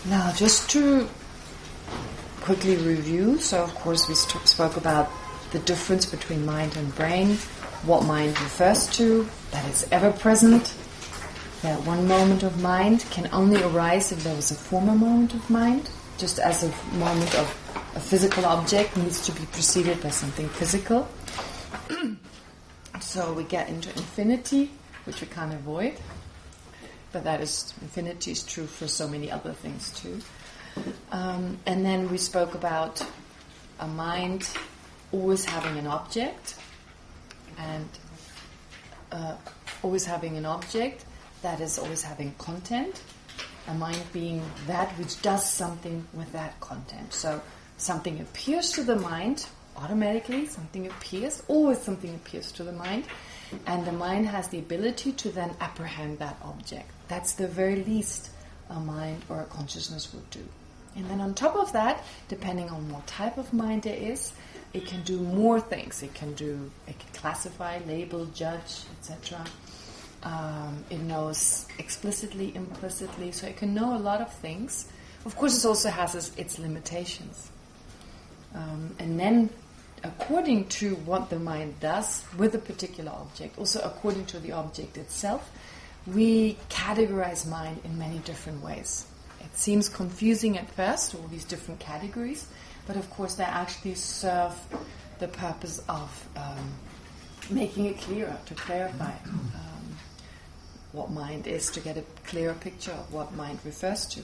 Now, just to quickly review, so of course we spoke about the difference between mind and brain, what mind refers to, that it's ever present, that one moment of mind can only arise if there was a former moment of mind, just as a moment of a physical object needs to be preceded by something physical. So we get into infinity, which we can't avoid, but infinity is true for so many other things too. And then we spoke about a mind always having an object, and always having an object that is always having content, a mind being that which does something with that content. So something appears to the mind, automatically something appears, always something appears to the mind, and the mind has the ability to then apprehend that object. That's the very least a mind or a consciousness would do. And then on top of that, depending on what type of mind there is, it can do more things. It can classify, label, judge, etc. It knows explicitly, implicitly, so it can know a lot of things. Of course, it also has its limitations. And then, according to what the mind does with a particular object, also according to the object itself, we categorize mind in many different ways. It seems confusing at first, all these different categories, but of course they actually serve the purpose of making it clearer, to clarify what mind is, to get a clearer picture of what mind refers to.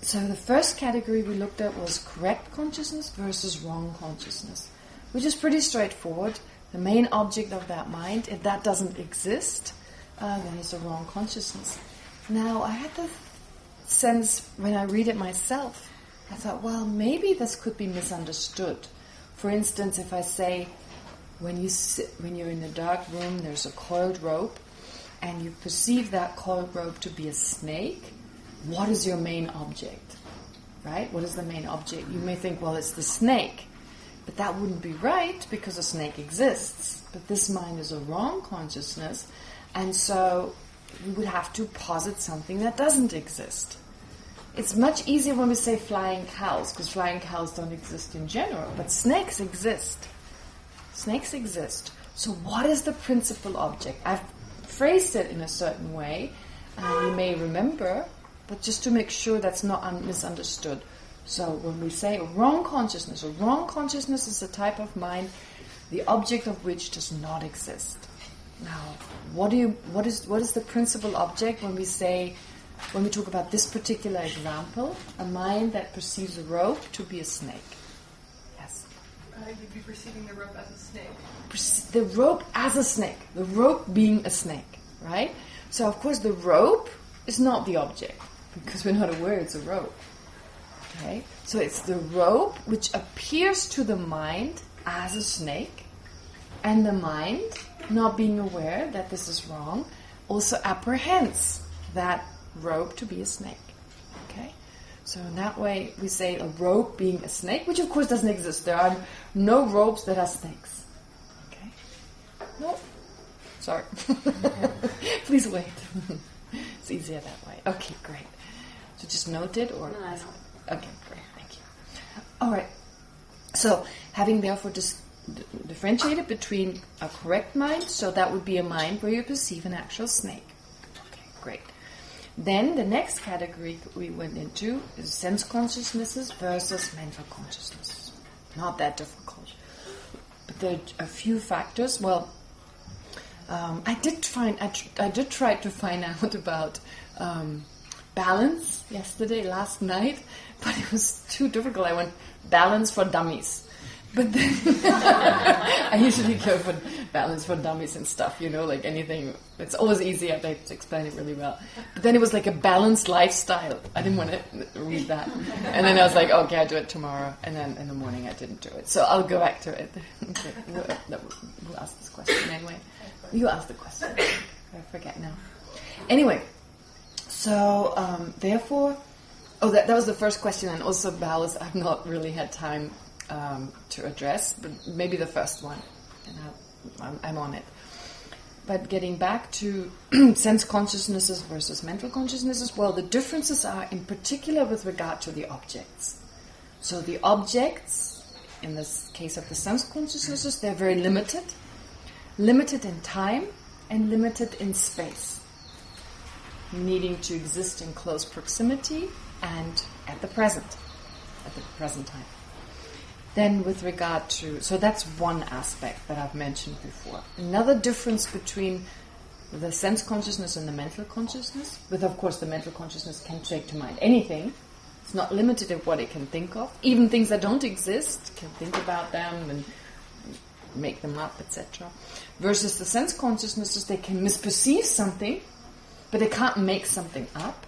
So the first category we looked at was correct consciousness versus wrong consciousness, which is pretty straightforward. The main object of that mind, if that doesn't exist, then it's a wrong consciousness. Now, I had the sense when I read it myself, I thought, well, maybe this could be misunderstood. For instance, if I say, when you're in a dark room, there's a coiled rope, and you perceive that coiled rope to be a snake, what is your main object? Right? What is the main object? You may think, well, it's the snake. But that wouldn't be right, because a snake exists. But this mind is a wrong consciousness, and so we would have to posit something that doesn't exist. It's much easier when we say flying cows, because flying cows don't exist in general, but snakes exist. Snakes exist. So what is the principal object? I've phrased it in a certain way, and you may remember, but just to make sure that's not misunderstood. So when we say a wrong consciousness is a type of mind, the object of which does not exist. Now, what is the principal object when we talk about this particular example? A mind that perceives a rope to be a snake. Yes? You'd be perceiving the rope as a snake. The rope as a snake. The rope being a snake, right? So, of course, the rope is not the object, because we're not aware it's a rope. Okay? So it's the rope which appears to the mind as a snake, and the mind, not being aware that this is wrong, also apprehends that rope to be a snake. Okay? So in that way we say a rope being a snake, which of course doesn't exist. There are no ropes that are snakes. Okay? No. Sorry. Please wait. It's easier that way. Okay, great. So just note it, or... No, okay, great, thank you. Alright, so having therefore differentiated between a correct mind, so that would be a mind where you perceive an actual snake. Okay, great. Then the next category we went into is sense consciousnesses versus mental consciousnesses. Not that difficult. But there are a few factors. Well, I did try to find out about balance last night, but it was too difficult. I went balance for dummies. But then I usually go for balance for dummies and stuff, like anything. It's always easier to explain it really well. But then it was like a balanced lifestyle. I didn't want to read that. And then I was like, okay, I'll do it tomorrow. And then in the morning I didn't do it. So I'll go back to it. Okay. Who asked this question anyway? You asked the question. I forget now. Anyway, so therefore... Oh, that was the first question, and also balance I've not really had time to address, but maybe the first one, and I'm on it. But getting back to sense consciousnesses versus mental consciousnesses, well, the differences are in particular with regard to the objects. So the objects, in this case of the sense consciousnesses, they're very limited. Limited in time and limited in space. Needing to exist in close proximity and at the present time. Then with regard to, so that's one aspect that I've mentioned before. Another difference between the sense consciousness and the mental consciousness, with of course the mental consciousness can take to mind anything. It's not limited in what it can think of. Even things that don't exist, can think about them and make them up, etc. Versus the sense consciousnesses, they can misperceive something, but they can't make something up.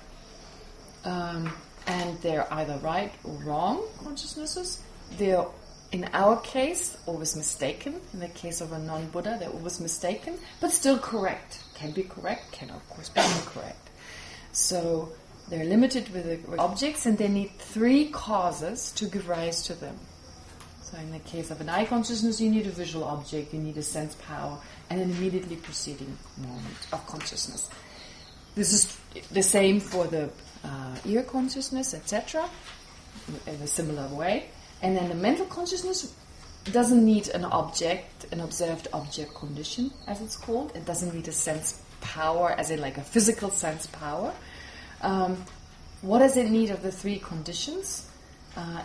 And they're either right or wrong consciousnesses. They're, in our case, always mistaken. In the case of a non-Buddha, they're always mistaken, but still correct. Can be correct, can of course be incorrect. So they're limited with objects, and they need 3 causes to give rise to them. So in the case of an eye consciousness, you need a visual object, you need a sense power, and an immediately preceding moment of consciousness. This is the same for the ear consciousness, etc., in a similar way. And then the mental consciousness doesn't need an object, an observed object condition, as it's called. It doesn't need a sense power, as in like a physical sense power. What does it need of the 3 conditions?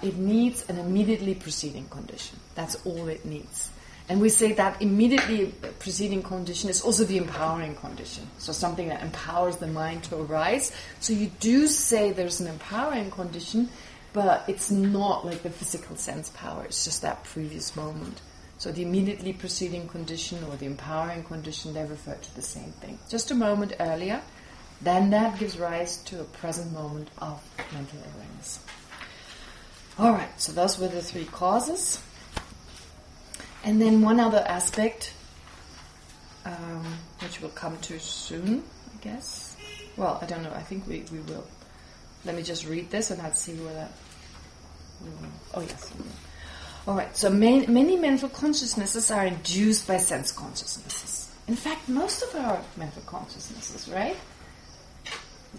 It needs an immediately preceding condition. That's all it needs. And we say that immediately preceding condition is also the empowering condition. So something that empowers the mind to arise. So you do say there's an empowering condition, but it's not like the physical sense power. It's just that previous moment. So the immediately preceding condition or the empowering condition, they refer to the same thing. Just a moment earlier, then that gives rise to a present moment of mental awareness. All right, so those were the 3 causes. And then one other aspect, which we'll come to soon, I guess. Well, I don't know, I think we will. Let me just read this and I'll see whether we will. Oh, yes. We will. All right, so many mental consciousnesses are induced by sense consciousnesses. In fact, most of our mental consciousnesses, right?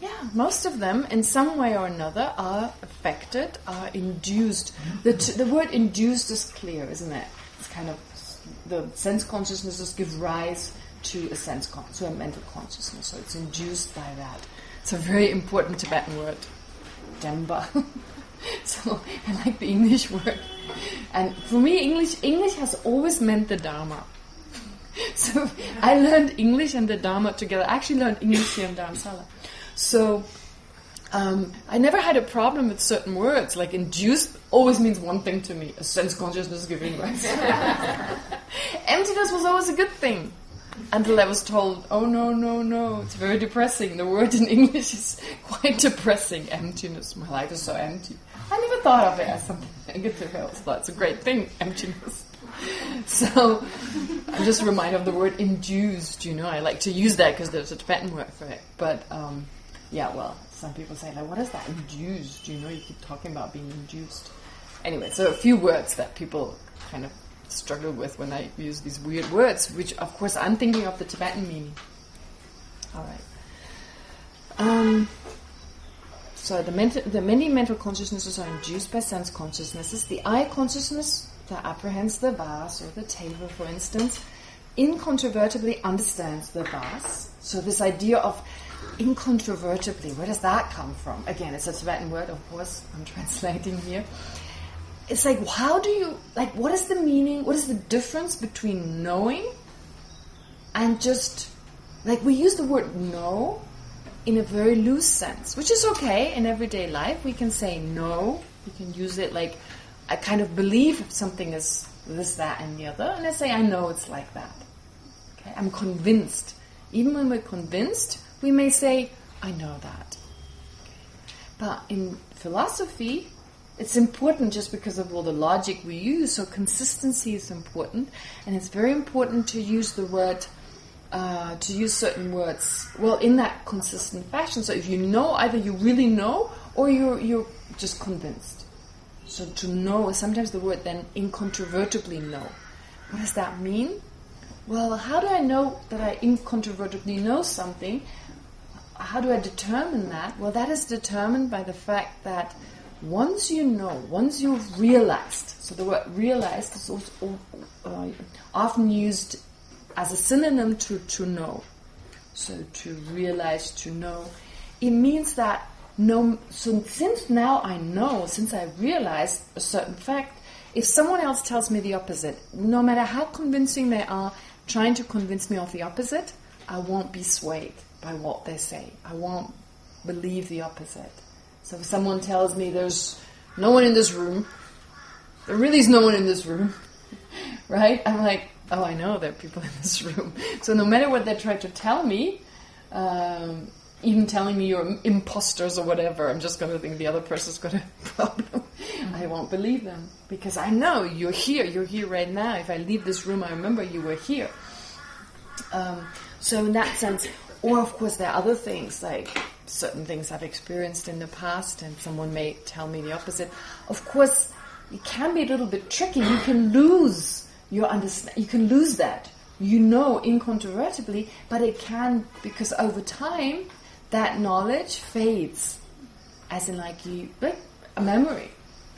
Yeah, most of them, in some way or another, are affected, are induced. The word induced is clear, isn't it? It's kind of, the sense consciousnesses give rise to a mental consciousness, so it's induced by that. It's a very important Tibetan word, Demba. So I like the English word. And for me, English has always meant the Dharma. So I learned English and the Dharma together. I actually learned English here in Dharamsala. So I never had a problem with certain words, like induced always means one thing to me, a sense consciousness giving rise. Emptiness was always a good thing, until I was told, oh no, it's very depressing. The word in English is quite depressing, emptiness. My life is so empty. I never thought of it as something negative. I always thought it's a great thing, emptiness. So I'm just reminded of the word induced, I like to use that because there's a Tibetan word for it. But some people say, like, what is that, induced? You keep talking about being induced. Anyway, so a few words that people kind of struggle with when I use these weird words, which of course I'm thinking of the Tibetan meaning. All right. So the many mental consciousnesses are induced by sense consciousnesses. The eye consciousness that apprehends the vase or the table, for instance, incontrovertibly understands the vase. So this idea of incontrovertibly, where does that come from? Again, it's a Tibetan word, of course, I'm translating here. It's like, what is the meaning, what is the difference between knowing and just, like, we use the word know in a very loose sense, which is okay in everyday life. We can say no, we can use it like, I kind of believe something is this, that, and the other, and I say, I know it's like that. Okay, I'm convinced. Even when we're convinced, we may say, I know that. Okay. But in philosophy, it's important just because of all the logic we use, so consistency is important, and it's very important to use the word, to use certain words, well, in that consistent fashion. So if you know, either you really know, or you're just convinced. So to know, sometimes the word then incontrovertibly know. What does that mean? Well, how do I know that I incontrovertibly know something? How do I determine that? Well, that is determined by the fact that once you know, once you've realized, so the word realized is also often used as a synonym to know. So to realize, to know, it means that so since now I know, since I realize a certain fact, if someone else tells me the opposite, no matter how convincing they are trying to convince me of the opposite, I won't be swayed by what they say. I won't believe the opposite. So if someone tells me there's no one in this room, there really is no one in this room, right? I'm like, oh, I know there are people in this room. So no matter what they try to tell me, even telling me you're imposters or whatever, I'm just going to think the other person's got a problem. I won't believe them because I know you're here right now. If I leave this room, I remember you were here. So in that sense, or of course there are other things, like certain things I've experienced in the past and someone may tell me the opposite. Of course, it can be a little bit tricky. You can lose your understanding. You can lose that. You know incontrovertibly, but it can, because over time, that knowledge fades. As in like a memory.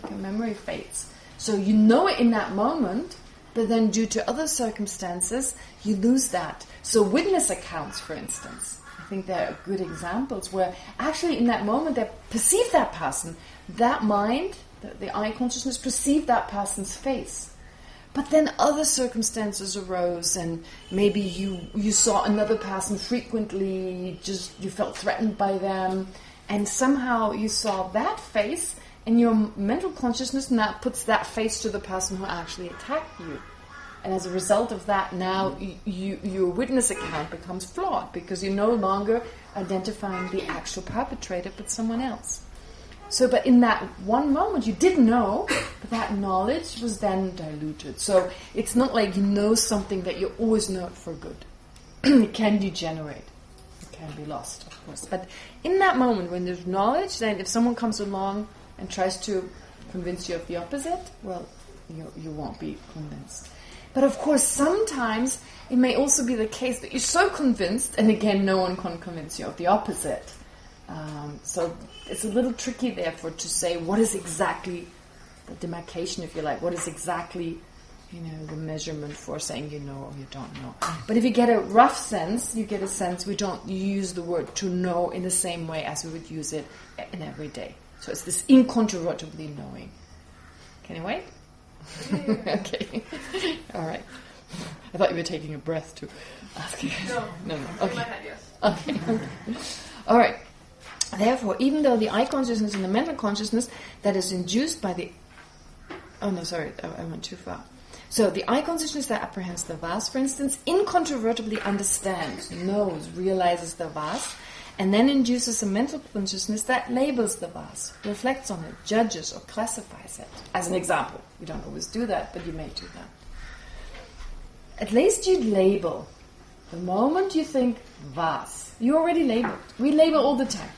Like a memory fades. So you know it in that moment, but then due to other circumstances, you lose that. So witness accounts, for instance, I think they're good examples where actually in that moment they perceive that person, that mind, the I consciousness perceived that person's face. But then other circumstances arose and maybe you saw another person frequently, just you felt threatened by them, and somehow you saw that face and your mental consciousness now puts that face to the person who actually attacked you. And as a result of that, now your witness account becomes flawed because you're no longer identifying the actual perpetrator but someone else. So, but in that one moment you didn't know, but that knowledge was then diluted. So it's not like you know something that you always know it for good. It can degenerate. It can be lost, of course. But in that moment when there's knowledge, then if someone comes along and tries to convince you of the opposite, well, you won't be convinced. But of course, sometimes it may also be the case that you're so convinced, and again, no one can convince you of the opposite. So it's a little tricky, therefore, to say what is exactly the demarcation, if you like, what is exactly, the measurement for saying you know or you don't know. But if you get a rough sense, you get a sense we don't use the word to know in the same way as we would use it in every day. So it's this incontrovertibly knowing. Can you wait? Okay. All right. I thought you were taking a breath to ask you. No. Okay. In my head, yes. Okay. All right. Therefore, even though the I consciousness and the mental consciousness that is induced by the... Oh, no, sorry. I went too far. So the I consciousness that apprehends the vast, for instance, incontrovertibly understands, knows, realizes the vast, and then induces a mental consciousness that labels the vast, reflects on it, judges or classifies it. As an example. You don't always do that, but you may do that. At least you'd label. The moment you think vast, you already labeled. We label all the time.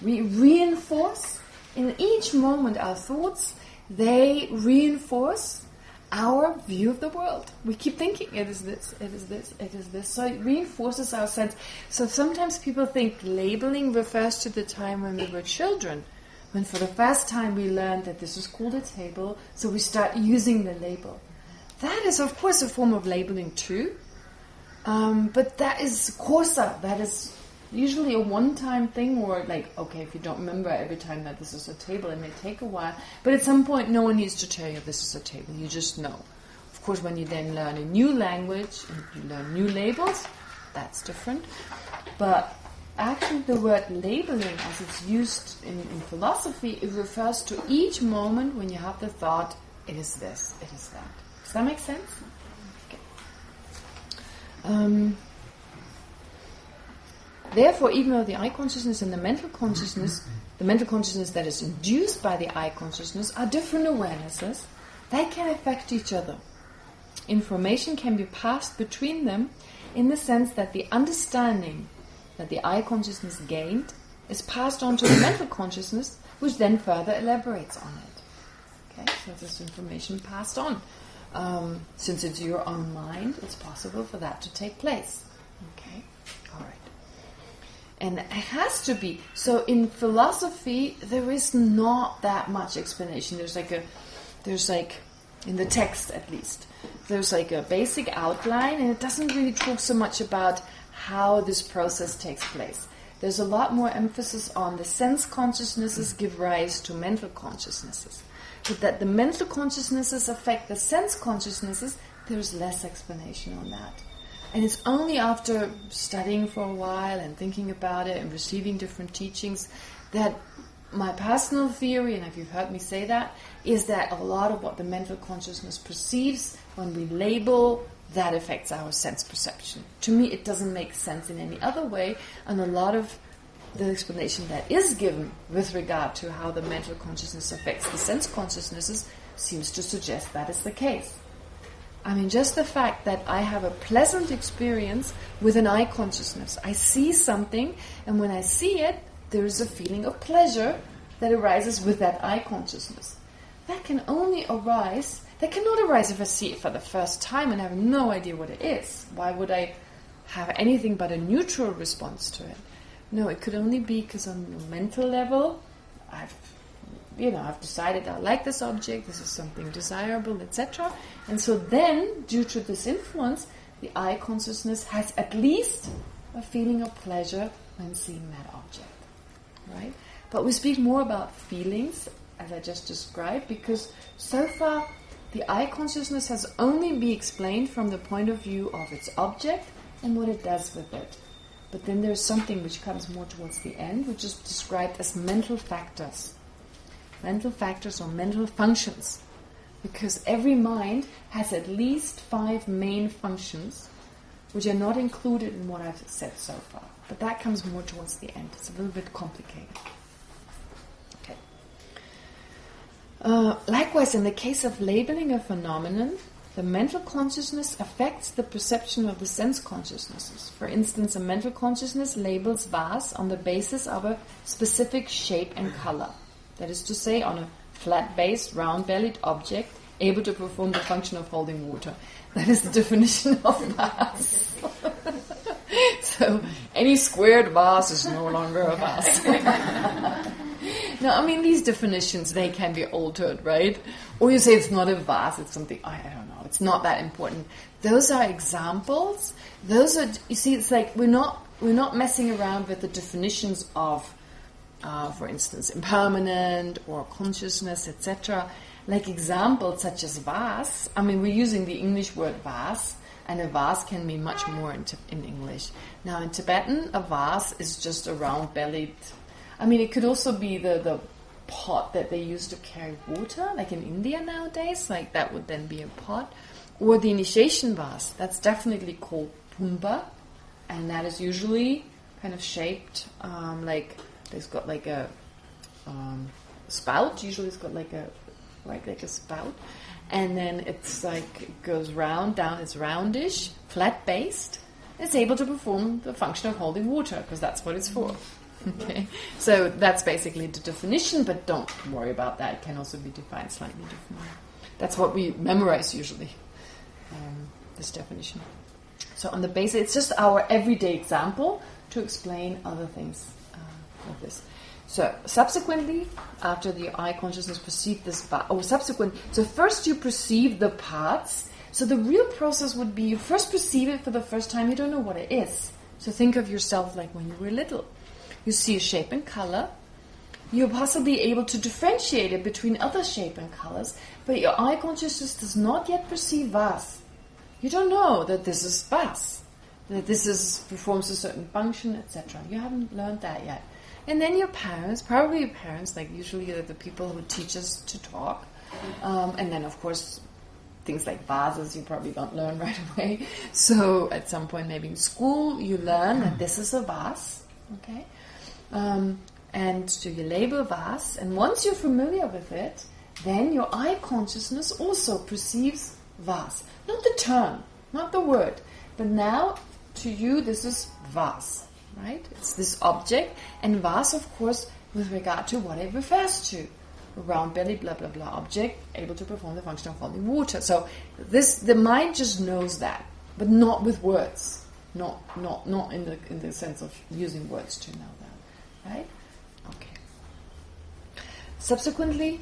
We reinforce, in each moment our thoughts, they reinforce our view of the world. We keep thinking, it is this, it is this, it is this. So it reinforces our sense. So sometimes people think labeling refers to the time when we were children, when for the first time we learned that this was called a table, so we start using the label. That is, of course, a form of labeling too. But that is coarser. That is usually a one-time thing, or like, okay, if you don't remember every time that this is a table, it may take a while. But at some point, no one needs to tell you this is a table. You just know. Of course, when you then learn a new language and you learn new labels, that's different. But actually, the word labeling, as it's used in philosophy, it refers to each moment when you have the thought, it is this, it is that. Does that make sense? Okay. Therefore, even though the I consciousness and the mental consciousness that is induced by the I consciousness are different awarenesses, they can affect each other. Information can be passed between them in the sense that the understanding that the I consciousness gained is passed on to the mental consciousness, which then further elaborates on it. Okay, so this information passed on. since it's your own mind, it's possible for that to take place. Okay, all right. And it has to be. So in philosophy, there is not that much explanation. There's like, in the text at least, there's like a basic outline, and it doesn't really talk so much about how this process takes place. There's a lot more emphasis on the sense consciousnesses give rise to mental consciousnesses. But that the mental consciousnesses affect the sense consciousnesses, there's less explanation on that. And it's only after studying for a while and thinking about it and receiving different teachings that my personal theory, and if you've heard me say that, is that a lot of what the mental consciousness perceives when we label, that affects our sense perception. To me, it doesn't make sense in any other way, and a lot of the explanation that is given with regard to how the mental consciousness affects the sense consciousnesses seems to suggest that is the case. I mean, just the fact that I have a pleasant experience with an eye consciousness. I see something, and when I see it, there is a feeling of pleasure that arises with that eye consciousness. That can only arise, that cannot arise if I see it for the first time and have no idea what it is. Why would I have anything but a neutral response to it? No, it could only be because on the mental level, I've decided I like this object, this is something desirable, etc. And so then, due to this influence, the eye consciousness has at least a feeling of pleasure when seeing that object. Right? But we speak more about feelings, as I just described, because so far the eye consciousness has only been explained from the point of view of its object and what it does with it. But then there's something which comes more towards the end, which is described as mental factors. Mental factors or mental functions. Because every mind has at least 5 main functions, which are not included in what I've said so far. But that comes more towards the end. It's a little bit complicated. Okay. Likewise, in the case of labeling a phenomenon, the mental consciousness affects the perception of the sense consciousnesses. For instance, a mental consciousness labels vase on the basis of a specific shape and color. That is to say, on a flat-based, round-bellied object able to perform the function of holding water. That is the definition of vase. So, any squared vase is no longer a vase. No, I mean, these definitions, they can be altered, right? Or you say it's not a vase, it's something, I don't know, it's not that important. Those are examples. Those are, you see, it's like we're not messing around with the definitions of, for instance, impermanent or consciousness, etc. Like examples such as vase. I mean, we're using the English word vase, and a vase can mean much more in English. Now, in Tibetan, a vase is just a round-bellied... I mean, it could also be the pot that they use to carry water, like in India nowadays, like that would then be a pot. Or the initiation vase, that's definitely called pumba, and that is usually kind of shaped like... It's got like a spout. Usually, it's got like a spout, and then it's like it goes round down. It's roundish, flat based. It's able to perform the function of holding water because that's what it's for. Okay, so that's basically the definition. But don't worry about that. It can also be defined slightly differently. That's what we memorize usually. This definition. So on the basis, it's just our everyday example to explain other things. Of this. So subsequently, after the eye consciousness perceived this so first you perceive the parts. So the real process would be you first perceive it for the first time, you don't know what it is. So think of yourself like when you were little. You see a shape and color. You're possibly able to differentiate it between other shape and colors, but your eye consciousness does not yet perceive vase. You don't know that this is vase, that this performs a certain function, etc. You haven't learned that yet. And then your parents, probably your parents, like usually the people who teach us to talk. And then, of course, things like vases you probably don't learn right away. So at some point, maybe in school, you learn that this is a vase. Okay? And so you label vase. And once you're familiar with it, then your eye consciousness also perceives vase. Not the term, not the word. But now, to you, this is vase. Right? It's this object, and vase, of course, with regard to what it refers to. a round belly, blah, blah, blah object, able to perform the function of holding water. So the mind just knows that, but not with words. Not in the sense of using words to know that. Right? Okay. Subsequently,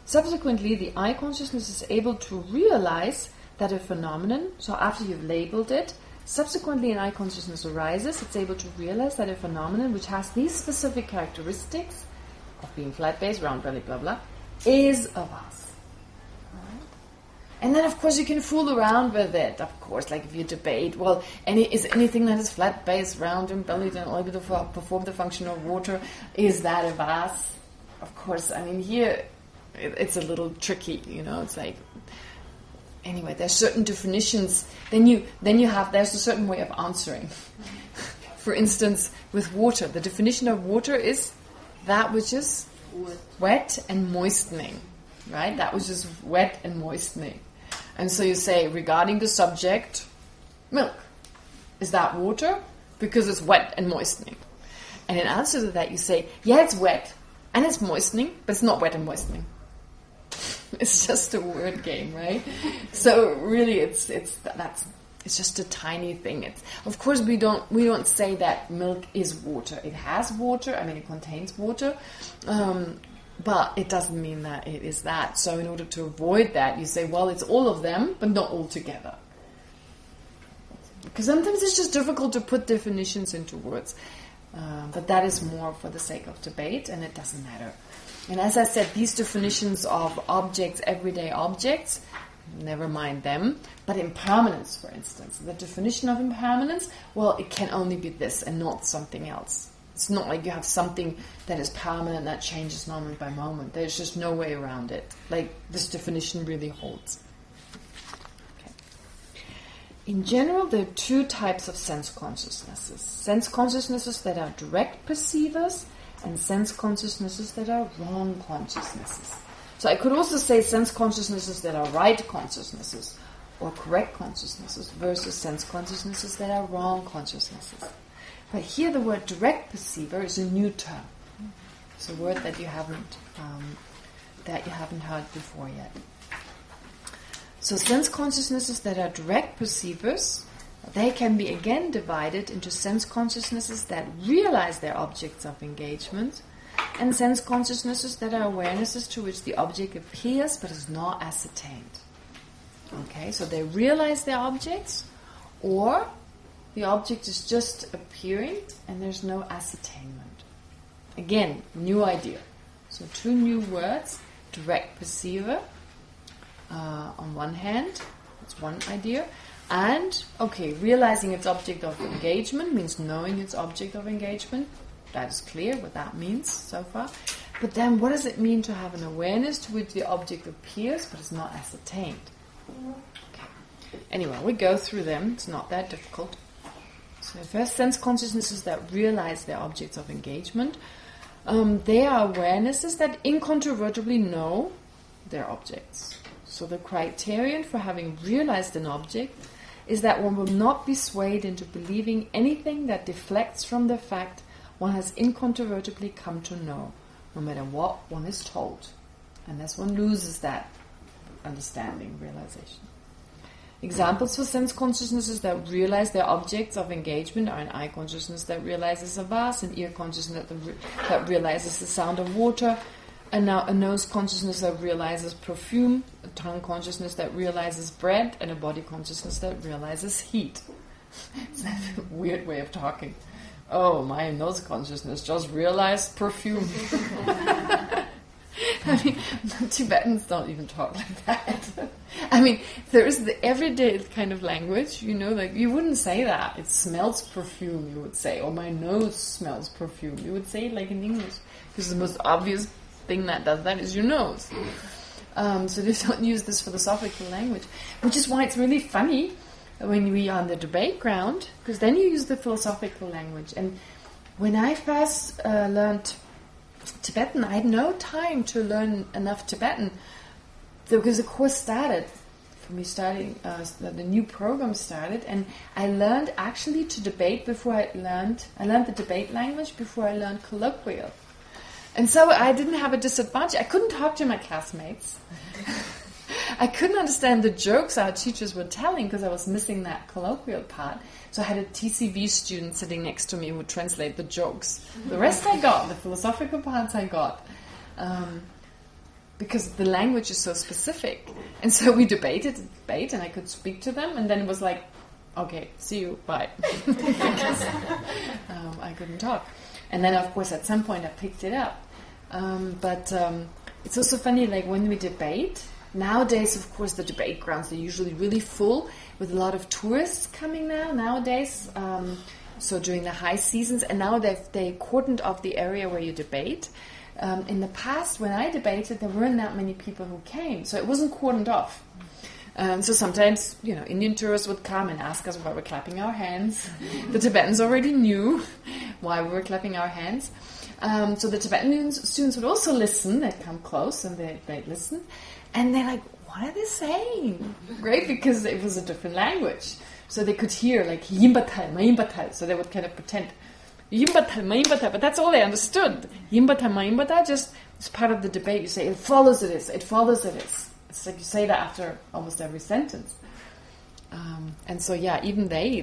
the I consciousness is able to realize that a phenomenon, so after you've labeled it, subsequently an I consciousness arises, it's able to realize that a phenomenon which has these specific characteristics of being flat-based, round belly, blah, blah, is of us. Right? And then, of course, you can fool around with it, of course, like if you debate, well, is anything that is flat-based, round and bellied and able to perform the function of water, is that of us? Of course, I mean, here, it's a little tricky, it's like, anyway, there's certain definitions, there's a certain way of answering. For instance, with water, the definition of water is that which is wet and moistening, right? That which is wet and moistening. And so you say, regarding the subject, milk. Is that water? Because it's wet and moistening. And in answer to that, you say, yeah, it's wet and it's moistening, but it's not wet and moistening. It's just a word game, right? So really, it's just a tiny thing. Of course, we don't say that milk is water. It has water. I mean, it contains water, but it doesn't mean that it is that. So in order to avoid that, you say, well, it's all of them, but not all together. Because sometimes it's just difficult to put definitions into words. But that is more for the sake of debate, and it doesn't matter. And as I said, these definitions of objects, everyday objects, never mind them, but impermanence, for instance. The definition of impermanence, well, it can only be this and not something else. It's not like you have something that is permanent, that changes moment by moment. There's just no way around it. Like, this definition really holds. Okay. In general, there are two types of sense consciousnesses. Sense consciousnesses that are direct perceivers, and sense consciousnesses that are wrong consciousnesses. So I could also say sense consciousnesses that are right consciousnesses or correct consciousnesses versus sense consciousnesses that are wrong consciousnesses. But here the word direct perceiver is a new term. It's a word that you haven't heard before yet. So sense consciousnesses that are direct perceivers, they can be again divided into sense consciousnesses that realize their objects of engagement and sense consciousnesses that are awarenesses to which the object appears but is not ascertained. Okay, so they realize their objects, or the object is just appearing and there's no ascertainment. Again, new idea. So two new words, direct perceiver on one hand, that's one idea. And, okay, realizing its object of engagement means knowing its object of engagement. That is clear what that means so far. But then what does it mean to have an awareness to which the object appears but is not ascertained? Okay. Anyway, we go through them. It's not that difficult. So first, sense consciousnesses that realize their objects of engagement. They are awarenesses that incontrovertibly know their objects. So the criterion for having realized an object is that one will not be swayed into believing anything that deflects from the fact one has incontrovertibly come to know, no matter what one is told, unless one loses that understanding, realization. Examples for sense consciousnesses that realize their objects of engagement are an eye consciousness that realizes a vase, an ear consciousness that realizes the sound of water, a nose consciousness that realizes perfume, a tongue consciousness that realizes bread, and a body consciousness that realizes heat. It's a weird way of talking. Oh, my nose consciousness just realized perfume. I mean, Tibetans don't even talk like that. I mean, there is the everyday kind of language, like you wouldn't say that. It smells perfume, you would say. Or my nose smells perfume. You would say it like in English. Because the most obvious thing that does that is your nose. So they don't use this philosophical language. Which is why it's really funny when we are on the debate ground, because then you use the philosophical language. And when I first learned Tibetan, I had no time to learn enough Tibetan, because the course started, for me starting, the new program started, and I learned actually to debate before I learned the debate language before I learned colloquial. And so I didn't have a disadvantage. I couldn't talk to my classmates. I couldn't understand the jokes our teachers were telling because I was missing that colloquial part. So I had a TCV student sitting next to me who would translate the jokes. The rest I got, the philosophical parts I got. Because the language is so specific. And so we debated and I could speak to them, and then it was like, okay, see you, bye. I couldn't talk. And then, of course, at some point I picked it up. But it's also funny, like when we debate, nowadays, of course, the debate grounds are usually really full with a lot of tourists coming nowadays. So during the high seasons, and now they cordoned off the area where you debate. In the past, when I debated, there weren't that many people who came, so it wasn't cordoned off. So sometimes, Indian tourists would come and ask us why we're clapping our hands. The Tibetans already knew why we were clapping our hands. So the Tibetan students would also listen. They'd come close and they'd listen. And they're like, what are they saying? Great, because it was a different language. So they could hear like, Yimbatal, Mayimbatal. So they would kind of pretend, Yimbatal, Mayimbatal. But that's all they understood. Yimbatal, Mayimbatal, just it's part of the debate. You say, it follows it is, it follows it is. It's like you say that after almost every sentence. And so, even they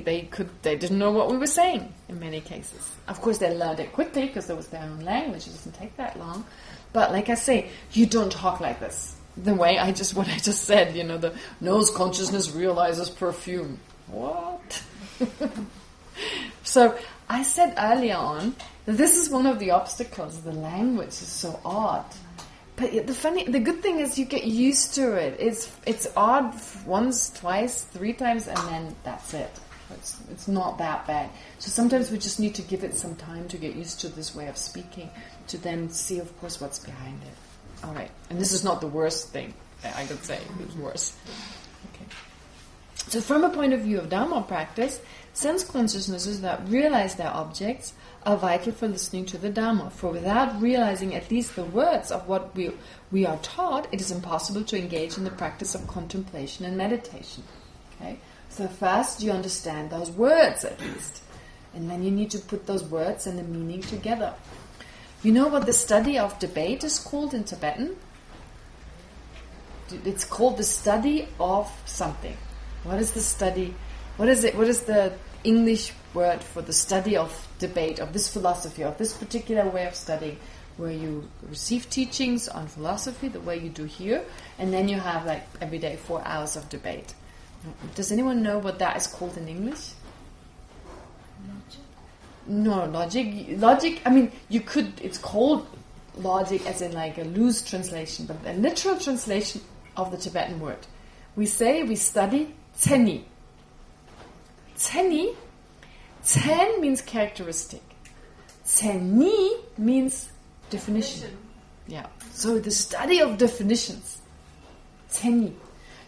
didn't know what we were saying in many cases. Of course, they learned it quickly because it was their own language. It doesn't take that long. But like I say, you don't talk like this. The way what I just said, the nose consciousness realizes perfume. What? So I said earlier on that this is one of the obstacles. The language is so odd. But the good thing is you get used to it. It's odd once, twice, 3 times, and then that's it. It's not that bad. So sometimes we just need to give it some time to get used to this way of speaking, to then see, of course, what's behind it. All right. And this is not the worst thing, I could say. It's worse. Okay. So from a point of view of Dharma practice, sense consciousnesses that realize their objects are vital for listening to the Dharma. For without realizing at least the words of what we are taught, it is impossible to engage in the practice of contemplation and meditation. Okay? So first you understand those words at least. And then you need to put those words and the meaning together. You know what the study of debate is called in Tibetan? It's called the study of something. What is the study? What is it? What is the English word for the study of debate, of this philosophy, of this particular way of studying, where you receive teachings on philosophy, the way you do here, and then you have like every day 4 hours of debate. Does anyone know what that is called in English? No, logic. Logic, I mean, it's called logic as in like a loose translation, but a literal translation of the Tibetan word. We study tseni. Tseni, tsen means characteristic. Tseni means definition. Yeah. So the study of definitions. Tseni.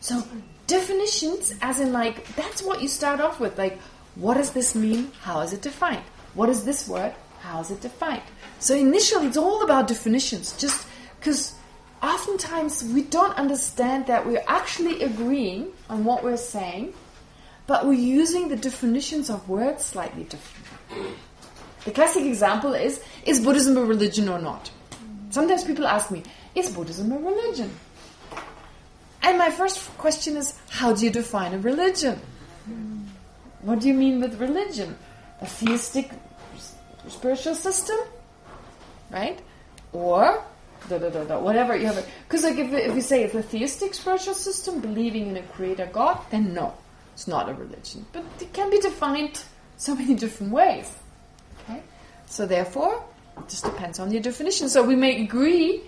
So definitions as in like, that's what you start off with. Like, what does this mean? How is it defined? What is this word? How is it defined? So initially it's all about definitions. Just because oftentimes we don't understand that we're actually agreeing on what we're saying, but we're using the definitions of words slightly differently. The classic example is Buddhism a religion or not? Sometimes people ask me, is Buddhism a religion? And my first question is, how do you define a religion? What do you mean with religion? A theistic spiritual system? Right? Or whatever you have. Because like if you say it's a theistic spiritual system, believing in a creator God, then no. It's not a religion. But it can be defined so many different ways. Okay? So therefore, it just depends on your definition. So we may agree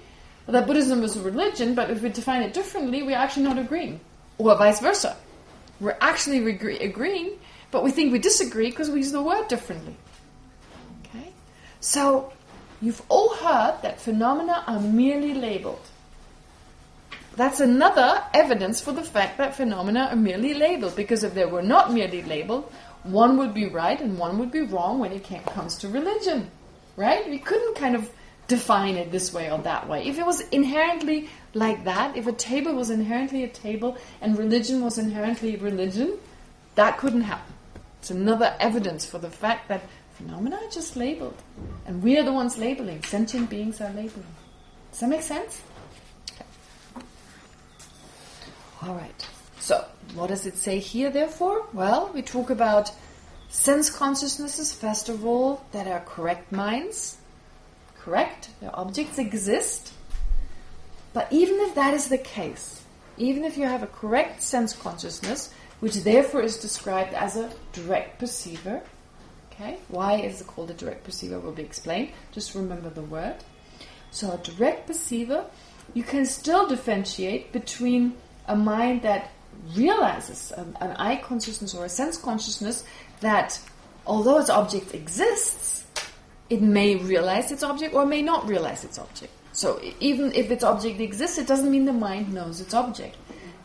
that Buddhism is a religion, but if we define it differently, we're actually not agreeing. Or vice versa. We're actually agreeing, but we think we disagree because we use the word differently. Okay? So, you've all heard that phenomena are merely labeled. That's another evidence for the fact that phenomena are merely labeled. Because if they were not merely labeled, one would be right and one would be wrong when it comes to religion. Right? We couldn't kind of define it this way or that way. If it was inherently like that, if a table was inherently a table and religion was inherently religion, that couldn't happen. It's another evidence for the fact that Phenomena are just labeled. And we are the ones labeling. Sentient beings are labeling. Does that make sense? Okay. All right. So, what does it say here, therefore? Well, we talk about sense consciousnesses, first of all, that are correct minds. Correct? Their objects exist. But even if that is the case, even if you have a correct sense consciousness, which therefore is described as a direct perceiver, okay? Why is it called a direct perceiver will be explained. Just remember the word. So a direct perceiver, you can still differentiate between a mind that realizes an eye consciousness or a sense consciousness that, although its object exists, it may realize its object or may not realize its object. So even if its object exists, it doesn't mean the mind knows its object.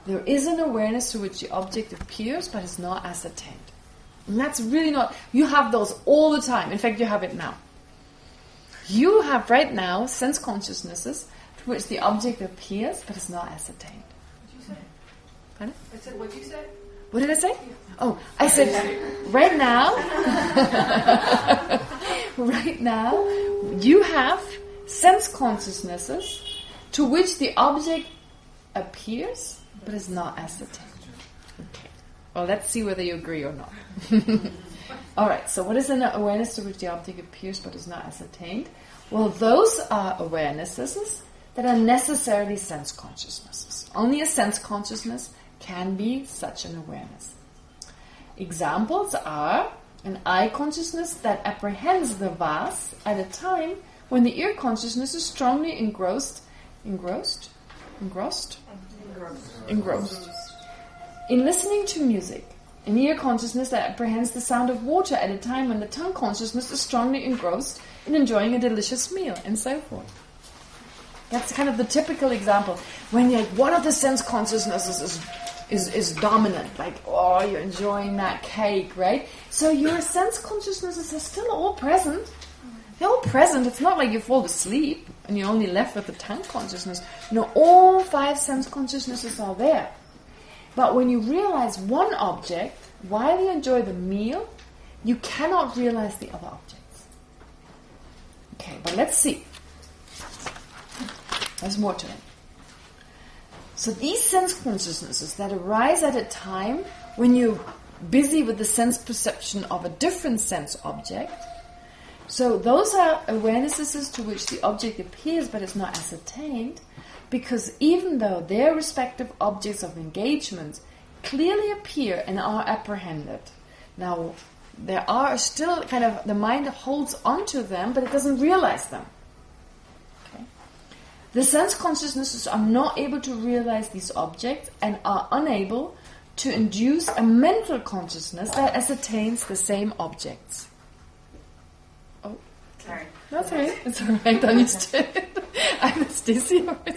There is an awareness to which the object appears, but it's not ascertained. And that's really not... You have those all the time. In fact, you have it now. You have right now sense consciousnesses to which the object appears, but it's not ascertained. What did you say? Pardon? I said, what did you say? What did I say? Oh, I said, right now, right now, you have sense consciousnesses to which the object appears, but is not ascertained. Okay. Well, let's see whether you agree or not. All right, so what is an awareness to which the object appears, but is not ascertained? Well, those are awarenesses that are necessarily sense consciousnesses. Only a sense consciousness can be such an awareness. Examples are an eye consciousness that apprehends the vast at a time when the ear consciousness is strongly engrossed. In listening to music, an ear consciousness that apprehends the sound of water at a time when the tongue consciousness is strongly engrossed in enjoying a delicious meal, and so forth. That's kind of the typical example. When like one of the sense consciousnesses is dominant, like, oh, you're enjoying that cake, right? So your sense consciousnesses are still all present. They're all present. It's not like you fall asleep and you're only left with the tongue consciousness. No, all 5 sense consciousnesses are there. But when you realize one object, while you enjoy the meal, you cannot realize the other objects. Okay, but let's see. There's more to it. So these sense consciousnesses that arise at a time when you're busy with the sense perception of a different sense object, so those are awarenesses to which the object appears but is not ascertained, because even though their respective objects of engagement clearly appear and are apprehended, now there are still kind of, the mind holds onto them, but it doesn't realize them. Okay? The sense consciousnesses are not able to realize these objects and are unable to induce a mental consciousness that ascertains the same objects. Oh, sorry. That's all right. It's all right. I'm used to it. I'm Stacy. But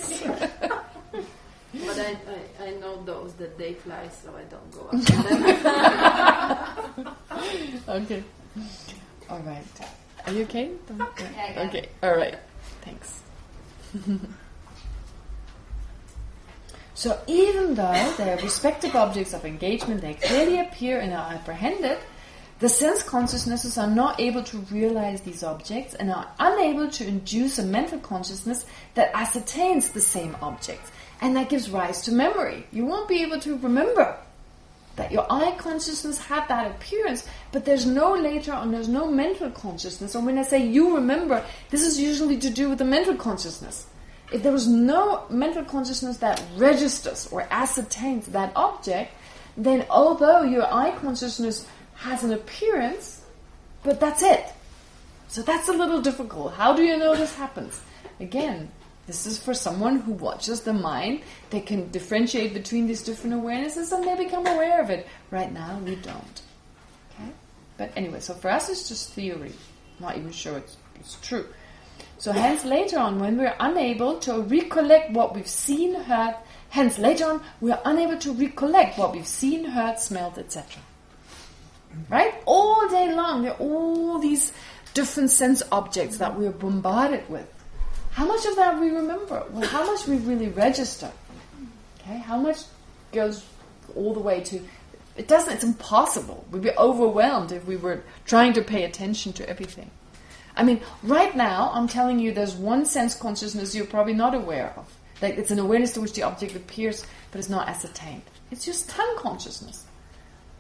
I know those that they fly, so I don't go after them. Okay. All right. Are you okay? Yeah, Okay. All right. Thanks. So even though their respective objects of engagement, they clearly appear and are apprehended, the sense consciousnesses are not able to realize these objects and are unable to induce a mental consciousness that ascertains the same objects. And that gives rise to memory. You won't be able to remember that your eye consciousness had that appearance, but there's no later on, there's no mental consciousness. And when I say you remember, this is usually to do with the mental consciousness. If there was no mental consciousness that registers or ascertains that object, then although your eye consciousness has an appearance, but that's it. So that's a little difficult. How do you know this happens? Again, this is for someone who watches the mind. They can differentiate between these different awarenesses and they become aware of it. Right now, we don't. Okay? But anyway, so for us it's just theory. Not even sure it's true. So hence later on, when we're unable to recollect what we've seen, heard, hence later on, we're unable to recollect what we've seen, heard, smelled, etc. Right? All day long, there are all these different sense objects that we're bombarded with. How much of that we remember? Well, how much we really register? Okay, how much goes all the way to it's impossible. We'd be overwhelmed if we were trying to pay attention to everything. I mean, right now, I'm telling you, there's one sense consciousness you're probably not aware of. Like, it's an awareness to which the object appears, but it's not ascertained. It's just tongue consciousness,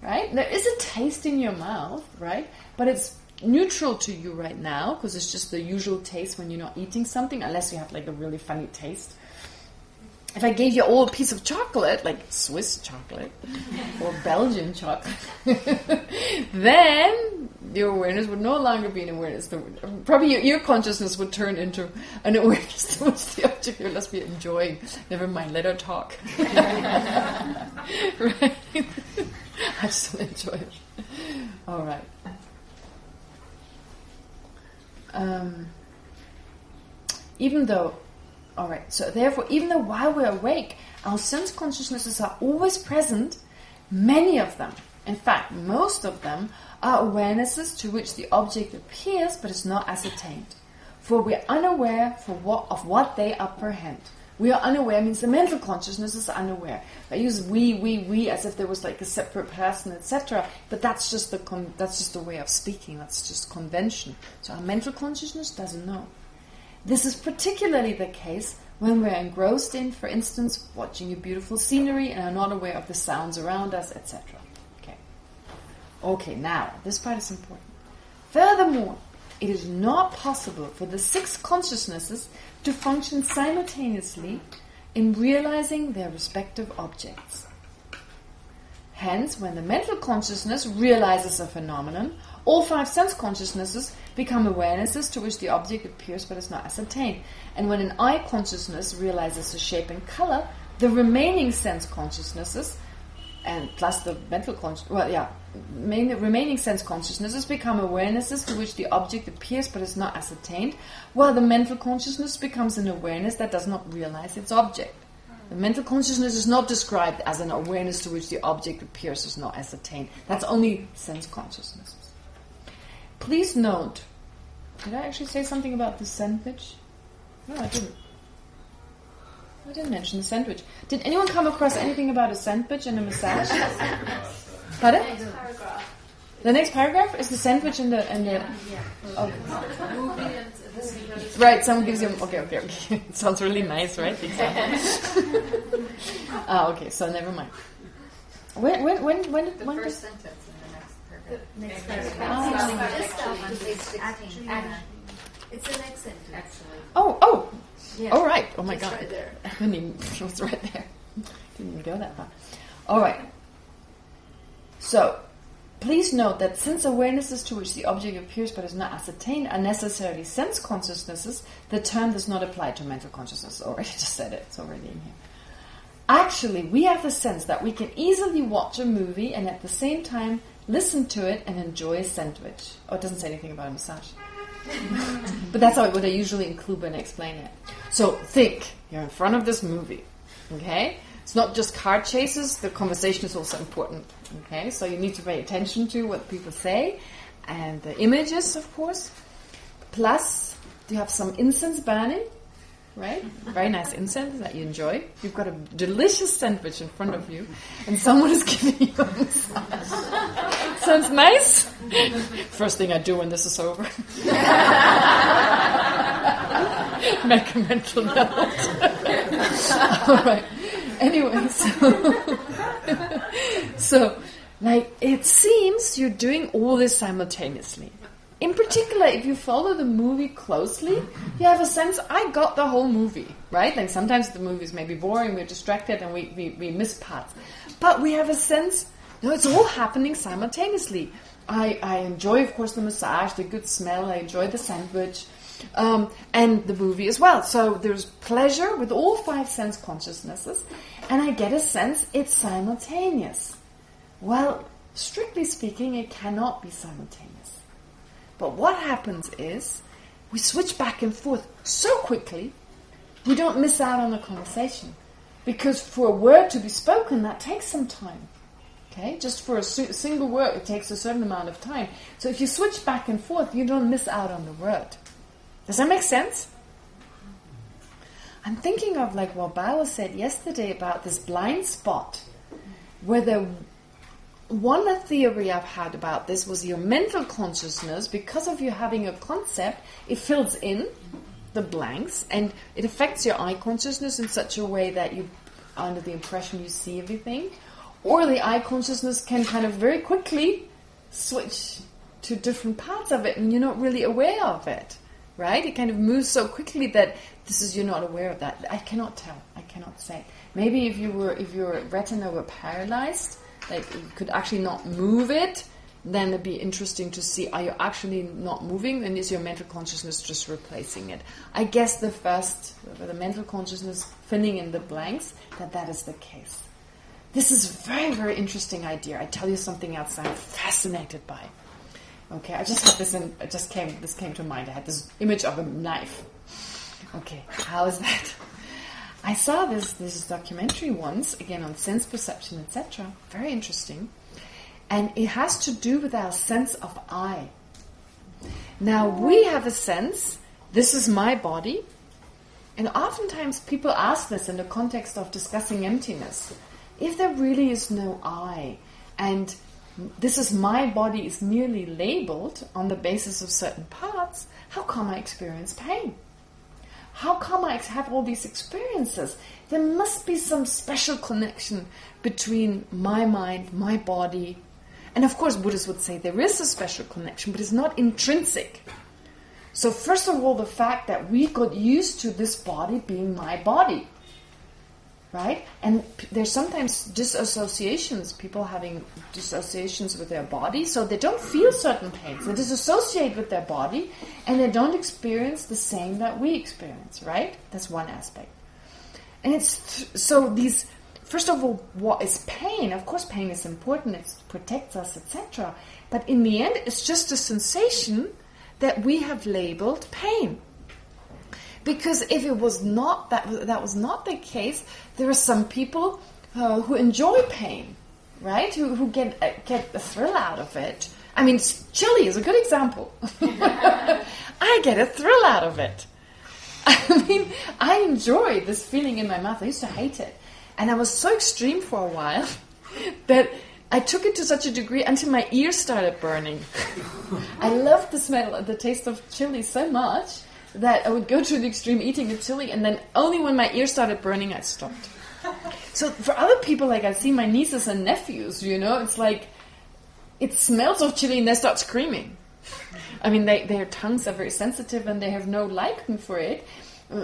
right? There is a taste in your mouth, right? But it's neutral to you right now, because it's just the usual taste when you're not eating something, unless you have like a really funny taste. If I gave you all a piece of chocolate, like Swiss chocolate or Belgian chocolate, then your awareness would no longer be an awareness. Probably your consciousness would turn into an awareness towards the object you must be enjoying. Never mind, let her talk. Right? I still enjoy it. All right. So therefore, even though while we're awake, our sense consciousnesses are always present, many of them, in fact, most of them, are awarenesses to which the object appears but is not ascertained. For we are unaware of what they apprehend. We are unaware means the mental consciousness is unaware. I use we as if there was like a separate person, etc. But that's just the way of speaking. That's just convention. So our mental consciousness doesn't know. This is particularly the case when we're engrossed in, for instance, watching a beautiful scenery and are not aware of the sounds around us, etc. Okay, now, this part is important. Furthermore, it is not possible for the six consciousnesses to function simultaneously in realizing their respective objects. Hence, when the mental consciousness realizes a phenomenon, all five sense consciousnesses become awarenesses to which the object appears but is not ascertained. And when an eye consciousness realizes a shape and color, the remaining sense consciousnesses, and plus the mental remaining sense consciousnesses become awarenesses to which the object appears but is not ascertained, while the mental consciousness becomes an awareness that does not realize its object. The mental consciousness is not described as an awareness to which the object appears is not ascertained. That's only sense consciousnesses. Please note, did I actually say something about the sandwich? No, I didn't. I didn't mention the sandwich. Did anyone come across anything about a sandwich and a massage? Pardon? The next paragraph. The next paragraph is the sandwich and the. Yeah. Oh. Movie and the Right, someone gives you... Okay. It sounds really nice, right? Okay, so never mind. When The first sentence in the next paragraph. It's the next sentence, actually. Oh! Yeah. Oh, right. Oh, my God. Right there. I didn't even... It was right there. Didn't even go that far. All right. So, please note that since awarenesses to which the object appears but is not ascertained are necessarily sense consciousnesses, the term does not apply to mental consciousness. I already just said it. It's already in here. Actually, we have the sense that we can easily watch a movie and at the same time listen to it and enjoy a sandwich. Oh, it doesn't say anything about a massage. But that's what I usually include when I explain it. So think, you're in front of this movie, okay? It's not just car chases, the conversation is also important, okay? So you need to pay attention to what people say and the images, of course. Plus, you have some incense burning, right? Very nice incense that you enjoy. You've got a delicious sandwich in front of you and someone is giving you a massage. Sounds nice? First thing I do when this is over. Make a mental note. All right. Anyway, so like it seems you're doing all this simultaneously. In particular, if you follow the movie closely, you have a sense, I got the whole movie, right? Like sometimes the movies may be boring, we're distracted and we miss parts. But we have a sense, no, it's all happening simultaneously. I enjoy, of course, the massage, the good smell, I enjoy the sandwich, and the movie as well. So there's pleasure with all five sense consciousnesses, and I get a sense it's simultaneous. Well, strictly speaking, it cannot be simultaneous. But what happens is, we switch back and forth so quickly, we don't miss out on the conversation. Because for a word to be spoken, that takes some time. Okay? Just for a single word, it takes a certain amount of time. So if you switch back and forth, you don't miss out on the word. Does that make sense? I'm thinking of like what Bao said yesterday about this blind spot, where one theory I've had about this was your mental consciousness, because of you having a concept, it fills in the blanks and it affects your eye consciousness in such a way that you are under the impression you see everything. Or the eye consciousness can kind of very quickly switch to different parts of it and you're not really aware of it, right? It kind of moves so quickly that you're not aware of that. I cannot tell. I cannot say. Maybe if your retina were paralyzed, like you could actually not move it, then it'd be interesting to see, are you actually not moving, and is your mental consciousness just replacing it? I guess the mental consciousness filling in the blanks, that is the case. This is a very, very interesting idea. I tell you something else I'm fascinated by. Okay, I just had this this came to mind. I had this image of a knife. Okay, how is that? I saw this documentary once, again on sense perception, etc. Very interesting. And it has to do with our sense of I. Now, we have a sense, this is my body. And oftentimes people ask this in the context of discussing emptiness. If there really is no I, and this is my body is merely labeled on the basis of certain parts, how come I experience pain? How come I have all these experiences? There must be some special connection between my mind, my body. And of course, Buddhists would say there is a special connection, but it's not intrinsic. So first of all, the fact that we got used to this body being my body, right? And there's sometimes disassociations, people having dissociations with their body, so they don't feel certain pains. They disassociate with their body, and they don't experience the same that we experience, right? That's one aspect. And so these... First of all, what is pain? Of course, pain is important. It protects us, etc. But in the end, it's just a sensation that we have labeled pain. Because if it was not that was not the case, there are some people who enjoy pain, right? Who get a thrill out of it. I mean, chili is a good example. I get a thrill out of it. I mean, I enjoy this feeling in my mouth. I used to hate it. And I was so extreme for a while that I took it to such a degree until my ears started burning. I loved the smell, the taste of chili so much that I would go to the extreme eating of chili, and then only when my ears started burning, I stopped. So for other people, like I see my nieces and nephews, it's like it smells of chili and they start screaming. I mean, their tongues are very sensitive and they have no liking for it.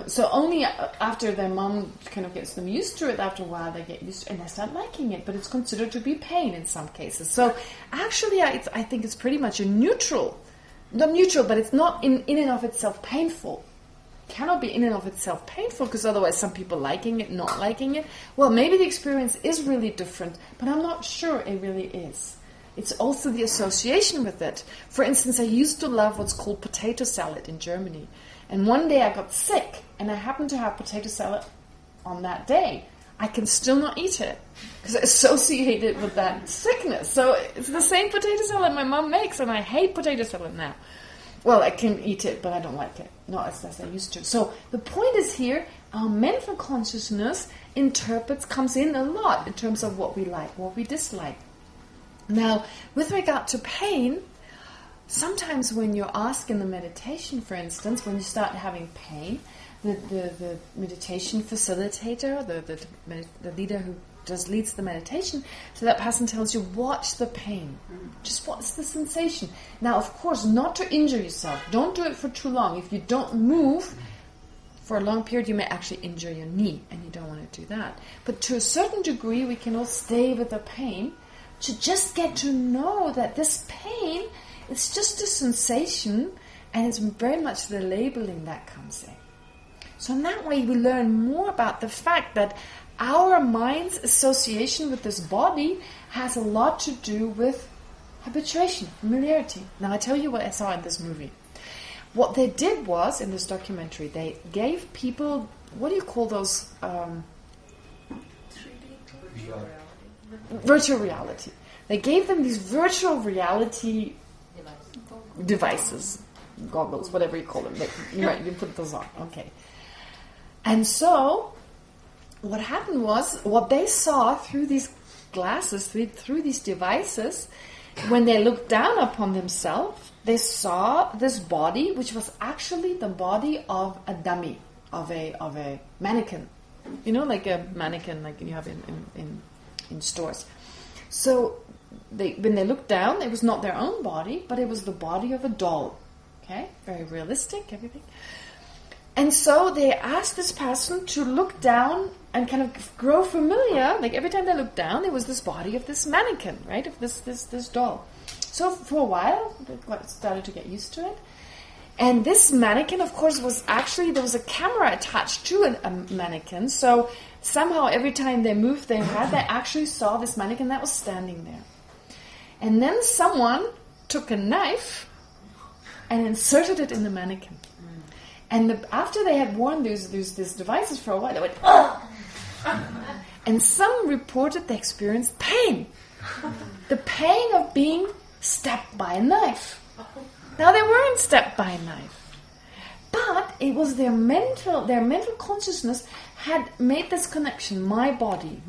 So only after their mom kind of gets them used to it, after a while they get used to it and they start liking it. But it's considered to be pain in some cases. So actually I think it's pretty much a neutral. Not neutral, but it's not in and of itself painful. It cannot be in and of itself painful, because otherwise some people liking it, not liking it. Well, maybe the experience is really different, but I'm not sure it really is. It's also the association with it. For instance, I used to love what's called potato salad in Germany. And one day I got sick, and I happened to have potato salad on that day. I can still not eat it, because I associate it with that sickness. So it's the same potato salad my mom makes, and I hate potato salad now. Well, I can eat it, but I don't like it. Not as I used to. So the point is here, our mental consciousness comes in a lot in terms of what we like, what we dislike. Now, with regard to pain, sometimes when you're asked in the meditation, for instance, when you start having pain, the meditation facilitator, the leader who leads the meditation, so that person tells you, watch the pain. Just watch the sensation. Now, of course, not to injure yourself. Don't do it for too long. If you don't move for a long period, you may actually injure your knee, and you don't want to do that. But to a certain degree, we can all stay with the pain to just get to know that this pain, it's just a sensation, and it's very much the labeling that comes in. So in that way, we learn more about the fact that our mind's association with this body has a lot to do with habituation, familiarity. Now, I tell you what I saw in this movie. What they did was, in this documentary, they gave people, what do you call those? Virtual reality. They gave them these virtual reality devices, goggles, whatever you call them. Right, you put those on. Okay. And so, what happened was, what they saw through these glasses, through these devices, when they looked down upon themselves, they saw this body, which was actually the body of a dummy, of a mannequin. You know, like a mannequin, like you have in stores. So when they looked down, it was not their own body, but it was the body of a doll. Okay, very realistic, everything. And so they asked this person to look down and kind of grow familiar. Like every time they looked down, there was this body of this mannequin, right? Of this doll. So for a while, they started to get used to it. And this mannequin, of course, there was a camera attached to a mannequin. So somehow every time they moved their head, they actually saw this mannequin that was standing there. And then someone took a knife and inserted it in the mannequin. And after they had worn these devices for a while, they went, oh! And some reported they experienced pain. The pain of being stabbed by a knife. Now they weren't stabbed by a knife. But it was their mental consciousness had made this connection, my body,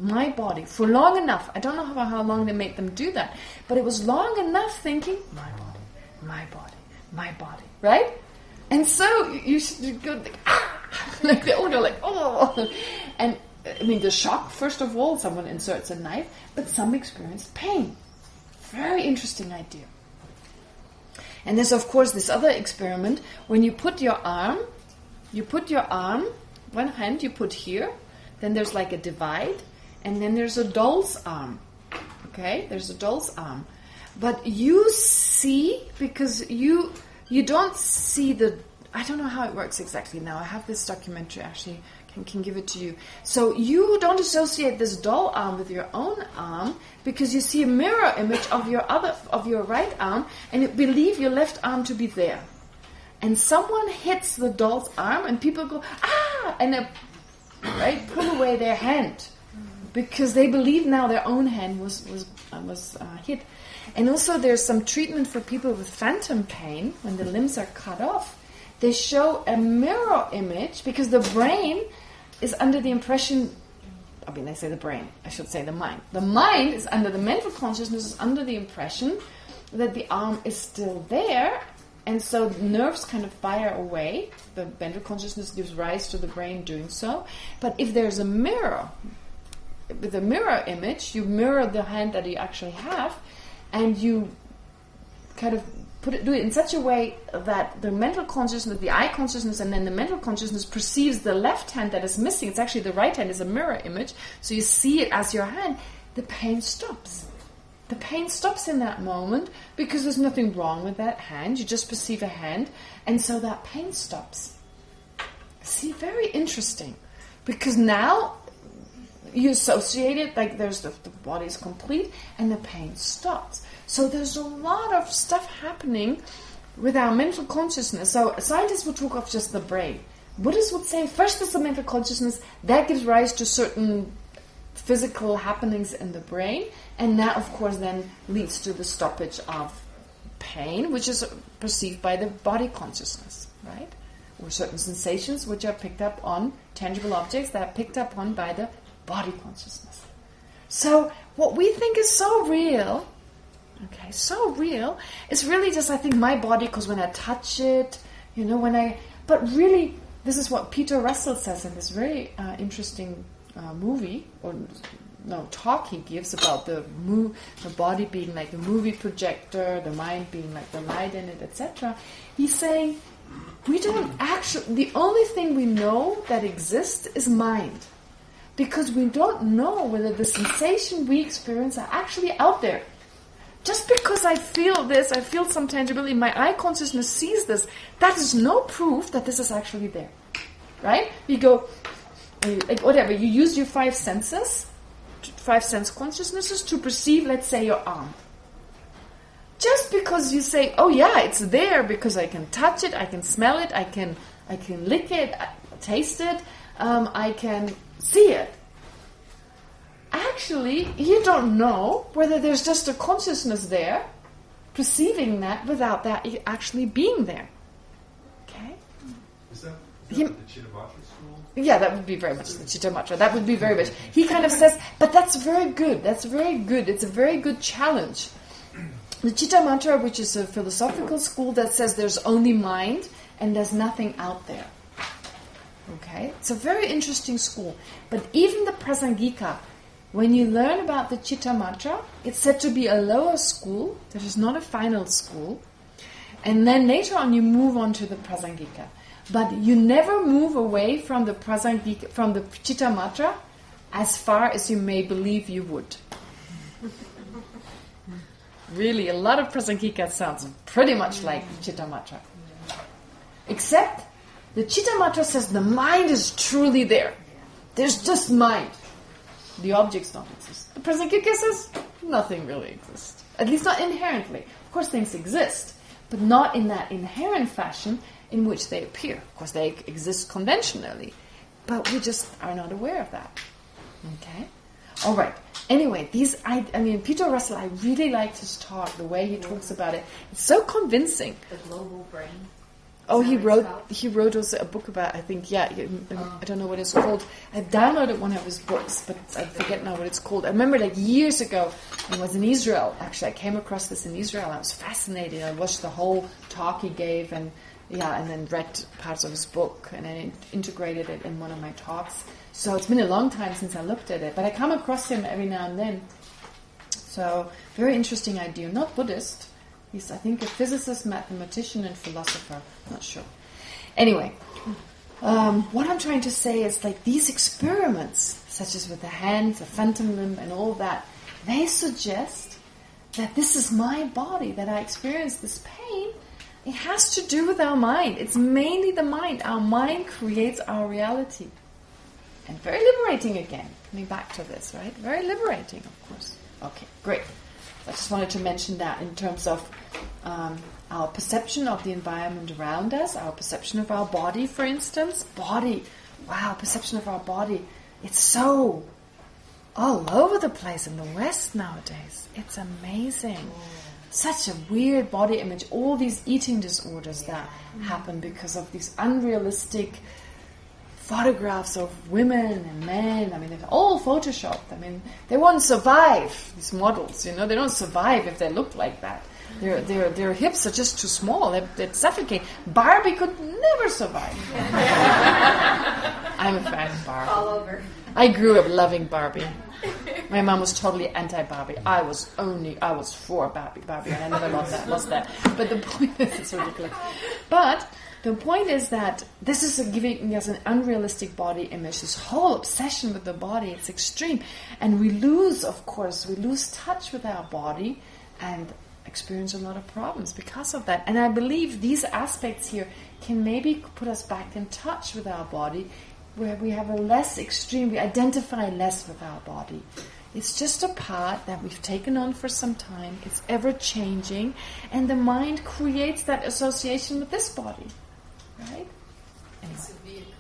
for long enough. I don't know how long they made them do that. But it was long enough thinking, my body, right? And so you go like the owner, like, oh. And I mean, the shock, first of all, someone inserts a knife, but some experienced pain. Very interesting idea. And there's, of course, this other experiment. When you put your arm, one hand you put here, then there's like a divide, and then there's a doll's arm. Okay? There's a doll's arm. But you see, because you don't see I don't know how it works exactly now. I have this documentary, actually, can give it to you. So you don't associate this doll arm with your own arm because you see a mirror image of your right arm and you believe your left arm to be there. And someone hits the doll's arm and people go, ah! And they pull away their hand because they believe now their own hand was hit. And also there's some treatment for people with phantom pain when the limbs are cut off. They show a mirror image because the brain is under the impression, I say the brain, I should say the mind. The mind is under the mental consciousness, is under the impression that the arm is still there, and so nerves kind of fire away. The mental consciousness gives rise to the brain doing so. But if there's a mirror, with a mirror image, you mirror the hand that you actually have, and you kind of do it in such a way that the mental consciousness, the eye consciousness, and then the mental consciousness perceives the left hand that is missing. It's actually the right hand is a mirror image. So you see it as your hand. The pain stops. The pain stops in that moment because there's nothing wrong with that hand. You just perceive a hand. And so that pain stops. See, very interesting. Because now you associate it, like the body is complete and the pain stops. So there's a lot of stuff happening with our mental consciousness. So scientists would talk of just the brain. Buddhists would say first there's the mental consciousness, that gives rise to certain physical happenings in the brain, and that of course then leads to the stoppage of pain, which is perceived by the body consciousness, right? Or certain sensations which are picked up on, tangible objects that are picked up on by the body consciousness. So what we think is so real, it's really just, I think, my body, because when I touch it, but really, this is what Peter Russell says in this very interesting talk he gives about the body being like the movie projector, the mind being like the light in it, etc. He's saying, the only thing we know that exists is mind. Because we don't know whether the sensation we experience are actually out there. Just because I feel this, I feel some tangibility, my eye consciousness sees this, that is no proof that this is actually there. Right? You go, whatever, you use your five sense consciousnesses to perceive, let's say, your arm. Just because you say, oh yeah, it's there because I can touch it, I can smell it, I can lick it, taste it, I can see it. Actually, you don't know whether there's just a consciousness there, perceiving that without that actually being there. Okay? Is that the Cheetah Mantra school? Yeah, that would be very much the Cheetah Mantra. That would be very much. He kind of says, but that's very good. That's very good. It's a very good challenge. The Cheetah Mantra, which is a philosophical school that says there's only mind and there's nothing out there. Okay? It's a very interesting school. But even the Prasangika, when you learn about the Cheetah Mantra, it's said to be a lower school. That is not a final school. And then later on you move on to the Prasangika. But you never move away from the Prasangika, from the Cheetah Mantra as far as you may believe you would. Really, a lot of Prasangika sounds pretty much like the Cheetah Mantra. Except the Cheetah Mantra says the mind is truly there. There's just mind. The objects don't exist. The Prasangika says nothing really exists. At least not inherently. Of course things exist, but not in that inherent fashion in which they appear. Of course they exist conventionally, but we just are not aware of that. Okay? All right. Anyway, I mean, Peter Russell, I really liked his talk, the way he talks about it. It's so convincing. The global brain. Oh, he wrote also a book about, I think, I don't know what it's called. I downloaded one of his books, but I forget now what it's called. I remember like years ago, I was in Israel. Actually, I came across this in Israel. I was fascinated. I watched the whole talk he gave and then read parts of his book and then integrated it in one of my talks. So it's been a long time since I looked at it, but I come across him every now and then. So, very interesting idea. Not Buddhist. He's, I think, a physicist, mathematician, and philosopher. Not sure. Anyway, what I'm trying to say is like these experiments, such as with the hands, the phantom limb, and all that, they suggest that this is my body, that I experience this pain. It has to do with our mind. It's mainly the mind. Our mind creates our reality. And very liberating again. Coming back to this, right? Very liberating, of course. Okay, great. I just wanted to mention that in terms of our perception of the environment around us, our perception of our body, for instance. Body. Wow, perception of our body. It's so all over the place in the West nowadays. It's amazing. Such a weird body image. All these eating disorders that happen because of these unrealistic photographs of women and men. I mean, they're all photoshopped. I mean, they won't survive, these models, you know. They don't survive if they look like that. Their hips are just too small. They'd suffocate. Barbie could never survive. I'm a fan of Barbie. All over. I grew up loving Barbie. My mom was totally anti-Barbie. I was for Barbie, and I never lost that. But the point is, it's ridiculous. But the point is that this is giving us an unrealistic body image. This whole obsession with the body, it's extreme. And we lose touch with our body and experience a lot of problems because of that. And I believe these aspects here can maybe put us back in touch with our body, where we have a less extreme, we identify less with our body. It's just a part that we've taken on for some time. It's ever-changing. And the mind creates that association with this body. Right? Anyway. It's a vehicle.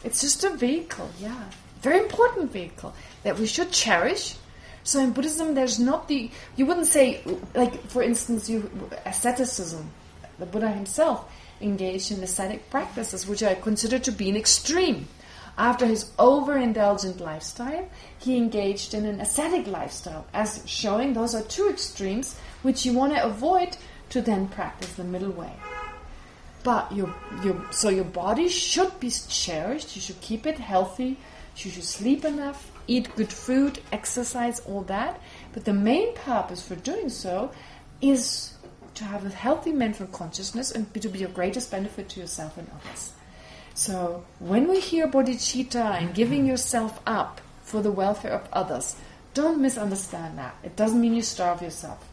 It's just a vehicle, yeah. Very important vehicle that we should cherish. So in Buddhism, there's not you wouldn't say, like, for instance, asceticism. The Buddha himself engaged in ascetic practices, which I consider to be an extreme. After his overindulgent lifestyle, he engaged in an ascetic lifestyle, as showing those are two extremes which you want to avoid to then practice the middle way. But your body should be cherished. You should keep it healthy. You should sleep enough, eat good food, exercise, all that. But the main purpose for doing so is to have a healthy mental consciousness and to be of greatest benefit to yourself and others. So when we hear bodhicitta and giving yourself up for the welfare of others, don't misunderstand that. It doesn't mean you starve yourself.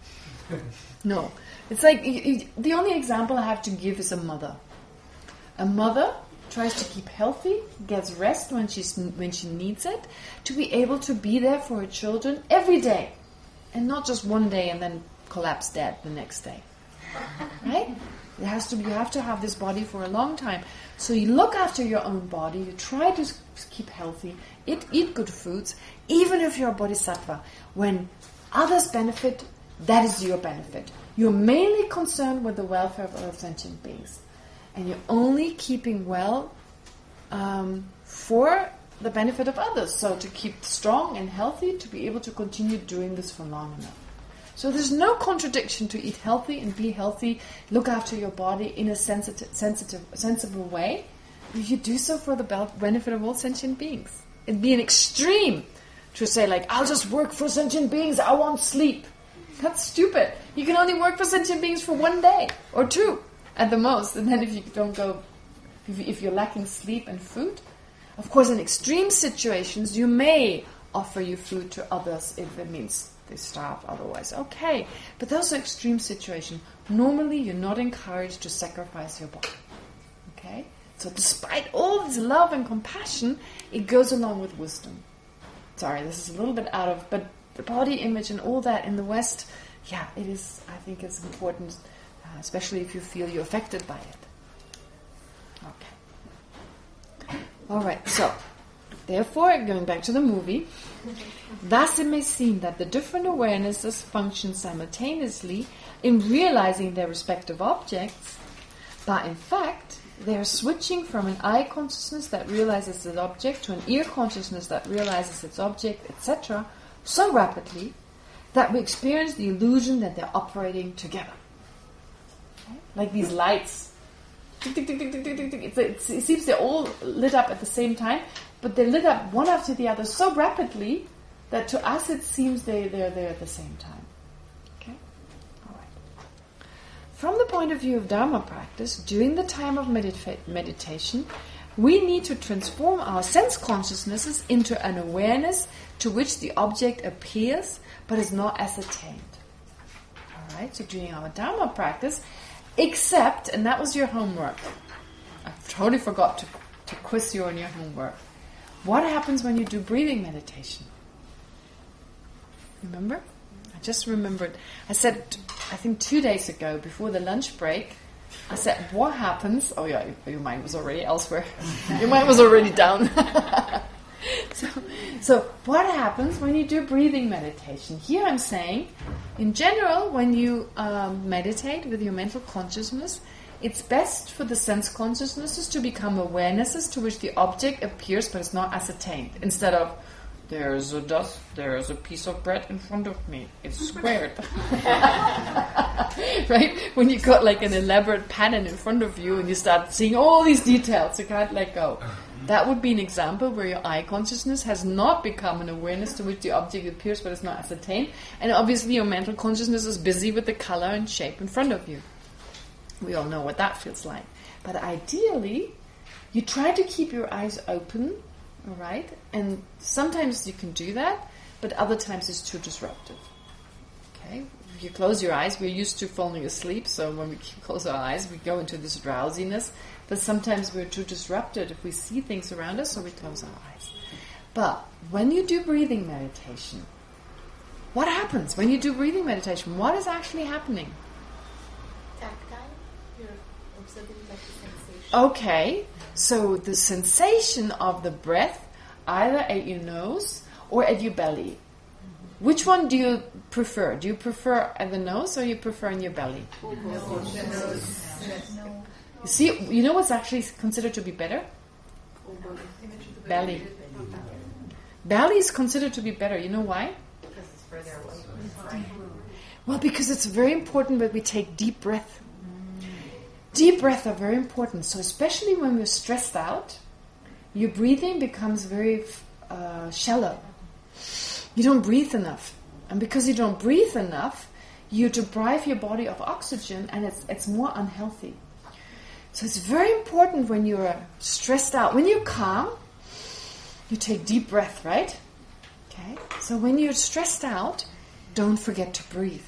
No. It's like, the only example I have to give is a mother. A mother tries to keep healthy, gets rest when she needs it, to be able to be there for her children every day. And not just one day and then collapse dead the next day. Right? You have to have this body for a long time. So you look after your own body, you try to keep healthy, eat good foods, even if you're a bodhisattva. When others benefit, that is your benefit. You're mainly concerned with the welfare of other sentient beings. And you're only keeping well for the benefit of others. So to keep strong and healthy, to be able to continue doing this for long enough. So there's no contradiction to eat healthy and be healthy, look after your body in a sensible way. You do so for the benefit of all sentient beings. It'd be an extreme to say, like, I'll just work for sentient beings, I won't sleep. That's stupid. You can only work for sentient beings for 1 day or 2 at the most. And then if you don't go, if you're lacking sleep and food, of course in extreme situations you may offer your food to others if it means they starve otherwise. Okay, but those are extreme situations. Normally you're not encouraged to sacrifice your body. Okay? So despite all this love and compassion, it goes along with wisdom. Sorry, this is a little bit out of, but the body image and all that in the West, yeah, it is, I think it's important, especially if you feel you're affected by it. Okay. All right, so, therefore, going back to the movie, thus it may seem that the different awarenesses function simultaneously in realizing their respective objects, but in fact, they are switching from an eye consciousness that realizes its object to an ear consciousness that realizes its object, etc., so rapidly that we experience the illusion that they're operating together. Okay? Like these lights. Tick, tick, tick, tick, tick, tick, tick. It seems they're all lit up at the same time, but they're lit up one after the other so rapidly that to us it seems they're there at the same time. Okay? All right. From the point of view of Dharma practice, during the time of meditation, we need to transform our sense consciousnesses into an awareness to which the object appears but is not ascertained. Alright, so during our Dharma practice, except, and that was your homework. I totally forgot to quiz you on your homework. What happens when you do breathing meditation? Remember? I just remembered. I said, I think 2 days ago, before the lunch break, I said, what happens? Oh yeah, your mind was already elsewhere. Your mind was already down. So what happens when you do breathing meditation? Here I'm saying, in general, when you meditate with your mental consciousness, it's best for the sense consciousnesses to become awarenesses to which the object appears but is not ascertained. Instead of, there's a piece of bread in front of me. It's squared. Right? When you got like an elaborate pattern in front of you and you start seeing all these details, you can't let go. That would be an example where your eye consciousness has not become an awareness to which the object appears but is not ascertained. And obviously your mental consciousness is busy with the color and shape in front of you. We all know what that feels like. But ideally, you try to keep your eyes open. All right, and sometimes you can do that, but other times it's too disruptive. Okay, if you close your eyes, we're used to falling asleep, so when we close our eyes, we go into this drowsiness. But sometimes we're too disrupted if we see things around us, so we close our eyes. But when you do breathing meditation, what happens when you do breathing meditation? What is actually happening? Tactile. You're observing like the sensation. Okay. So the sensation of the breath, either at your nose or at your belly. Which one do you prefer? Do you prefer at the nose or you prefer in your belly? You see, you know what's actually considered to be better? Belly. Belly is considered to be better. You know why? Because it's further away. Well, because it's very important that we take deep breath. Deep breaths are very important. So especially when we're stressed out, your breathing becomes very shallow. You don't breathe enough. And because you don't breathe enough, you deprive your body of oxygen and it's more unhealthy. So it's very important when you're stressed out. When you're calm, you take deep breath, right? Okay. So when you're stressed out, don't forget to breathe.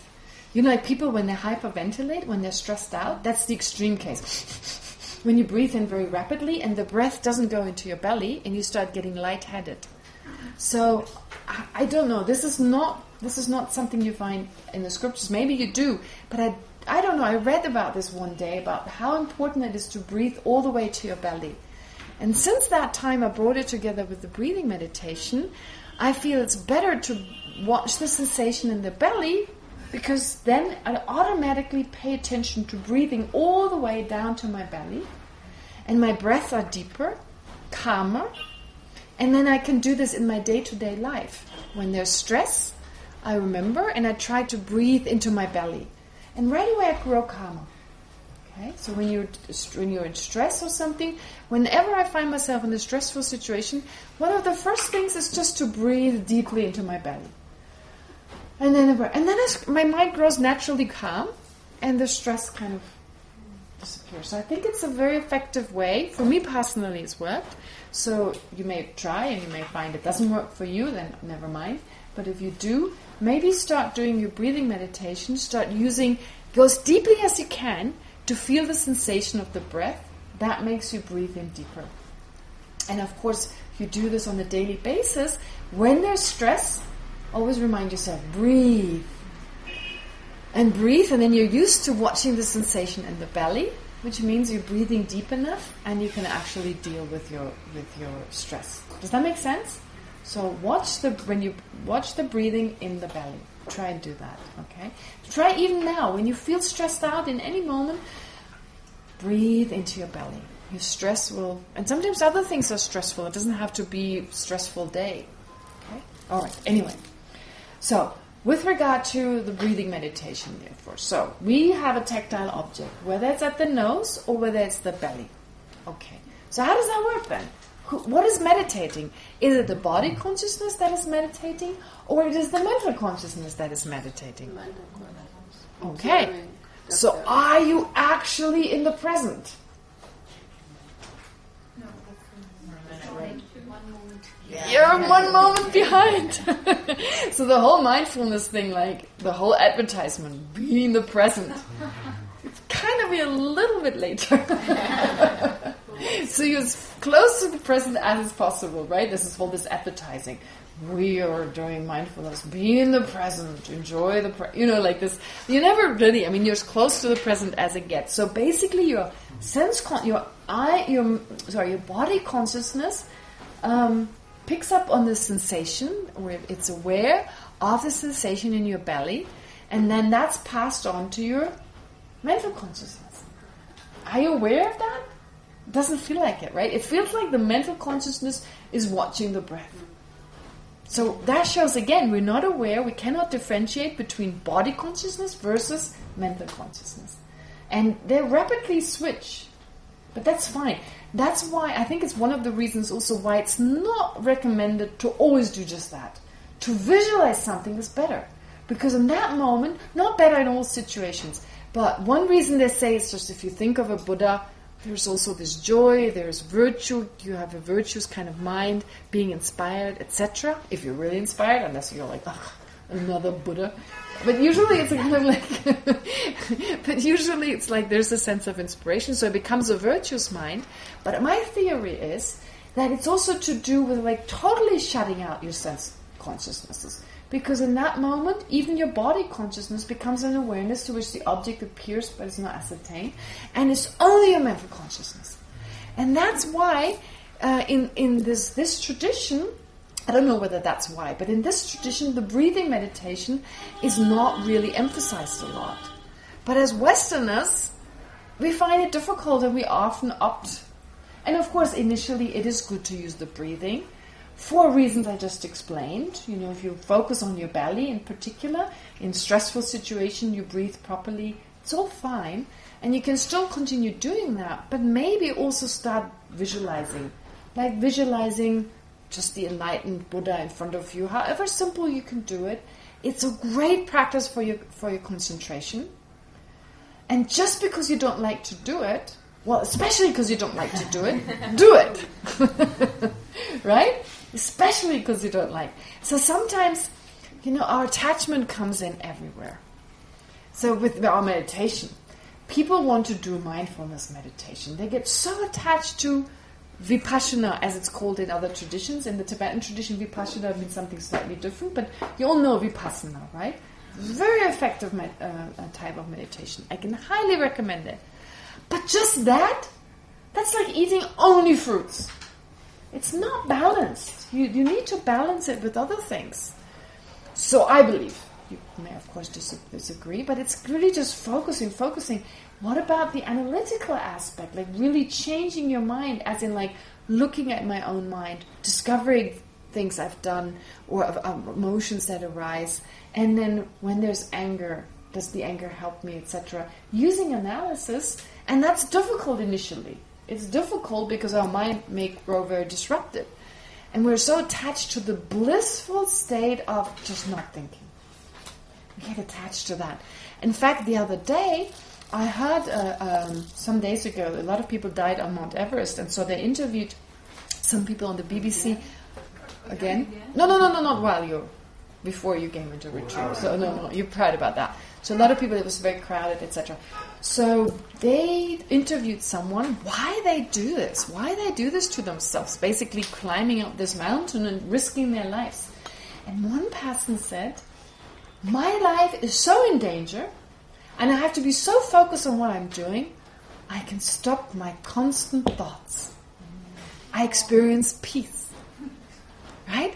You know, like people when they hyperventilate, when they're stressed out, that's the extreme case. When you breathe in very rapidly and the breath doesn't go into your belly and you start getting lightheaded. So, I don't know. This is not something you find in the scriptures. Maybe you do, but I don't know. I read about this one day, about how important it is to breathe all the way to your belly. And since that time I brought it together with the breathing meditation, I feel it's better to watch the sensation in the belly, because then I automatically pay attention to breathing all the way down to my belly, and my breaths are deeper, calmer, And then I can do this in my day-to-day life. When there's stress, I remember, and I try to breathe into my belly. And right away I grow calmer. Okay? So when you're in stress or something, whenever I find myself in a stressful situation, one of the first things is just to breathe deeply into my belly. And then my mind grows naturally calm, and the stress kind of disappears. So I think it's a very effective way. For me personally, it's worked. So you may try, and you may find it doesn't work for you, then never mind. But if you do, maybe start doing your breathing meditation. Start using, go as deeply as you can to feel the sensation of the breath. That makes you breathe in deeper. And of course, if you do this on a daily basis, when there's stress, always remind yourself, breathe. And breathe, and then you're used to watching the sensation in the belly, which means you're breathing deep enough and you can actually deal with your stress. Does that make sense? So when you watch the breathing in the belly. Try and do that, okay? Try even now, when you feel stressed out in any moment, breathe into your belly. Your stress will, and sometimes other things are stressful. It doesn't have to be a stressful day. Okay? All right, anyway. So, with regard to the breathing meditation, therefore, so we have a tactile object, whether it's at the nose or whether it's the belly. Okay. So how does that work then? What is meditating? Is it the body consciousness that is meditating, or it is the mental consciousness that is meditating? Okay. So are you actually in the present? You're 1 moment behind. So the whole mindfulness thing, like the whole advertisement, be in the present, it's kind of a little bit later. So you're as close to the present as is possible, right? This is called this advertising. We are doing mindfulness. Be in the present. Enjoy the like this. You never really. I mean, you're as close to the present as it gets. So basically, your body consciousness picks up on the sensation, where it's aware of the sensation in your belly, and then that's passed on to your mental consciousness. Are you aware of that? It doesn't feel like it, right? It feels like the mental consciousness is watching the breath. So that shows, again, we're not aware, we cannot differentiate between body consciousness versus mental consciousness. And they rapidly switch. But that's fine. That's why I think it's one of the reasons also why it's not recommended to always do just that. To visualize something is better. Because in that moment, not better in all situations, but one reason they say is just if you think of a Buddha, there's also this joy, there's virtue, you have a virtuous kind of mind, being inspired, etc. If you're really inspired, unless you're like, ugh, another Buddha. But usually it's kind of like, there's a sense of inspiration, so it becomes a virtuous mind. But my theory is that it's also to do with like totally shutting out your sense consciousnesses. Because in that moment, even your body consciousness becomes an awareness to which the object appears, but it's not ascertained, and it's only a mental consciousness. And that's why, in this tradition, I don't know whether that's why, but in this tradition, the breathing meditation is not really emphasized a lot. But as Westerners, we find it difficult, and we often opt. And of course, initially, it is good to use the breathing. For reasons I just explained, if you focus on your belly in particular, in stressful situation, you breathe properly, it's all fine. And you can still continue doing that, but maybe also start visualizing. Like visualizing just the enlightened Buddha in front of you, however simple you can do it. It's a great practice for your concentration. And just because you don't like to do it, well, especially because you don't like to do it, do it! Right? Especially because you don't like. So sometimes, our attachment comes in everywhere. So with our meditation, people want to do mindfulness meditation. They get so attached to vipassana, as it's called in other traditions. In the Tibetan tradition, vipassana means something slightly different, but you all know vipassana, right? Very effective type of meditation. I can highly recommend it. But just that's like eating only fruits. It's not balanced. You need to balance it with other things. So I believe, you may of course disagree, but it's really just focusing. What about the analytical aspect? Like really changing your mind, as in like looking at my own mind, discovering things I've done or emotions that arise, and then when there's anger, does the anger help me, etc. Using analysis, and that's difficult initially. It's difficult because our mind may grow very disrupted. And we're so attached to the blissful state of just not thinking. We get attached to that. In fact, the other day, I heard some days ago, a lot of people died on Mount Everest, and so they interviewed some people on the BBC. Again? No, not while before you came into retreat. So no, you're proud about that. So a lot of people, it was very crowded, etc. So they interviewed someone, why they do this, why they do this to themselves, basically climbing up this mountain and risking their lives. And one person said, my life is so in danger, and I have to be so focused on what I'm doing, I can stop my constant thoughts. I experience peace. Right?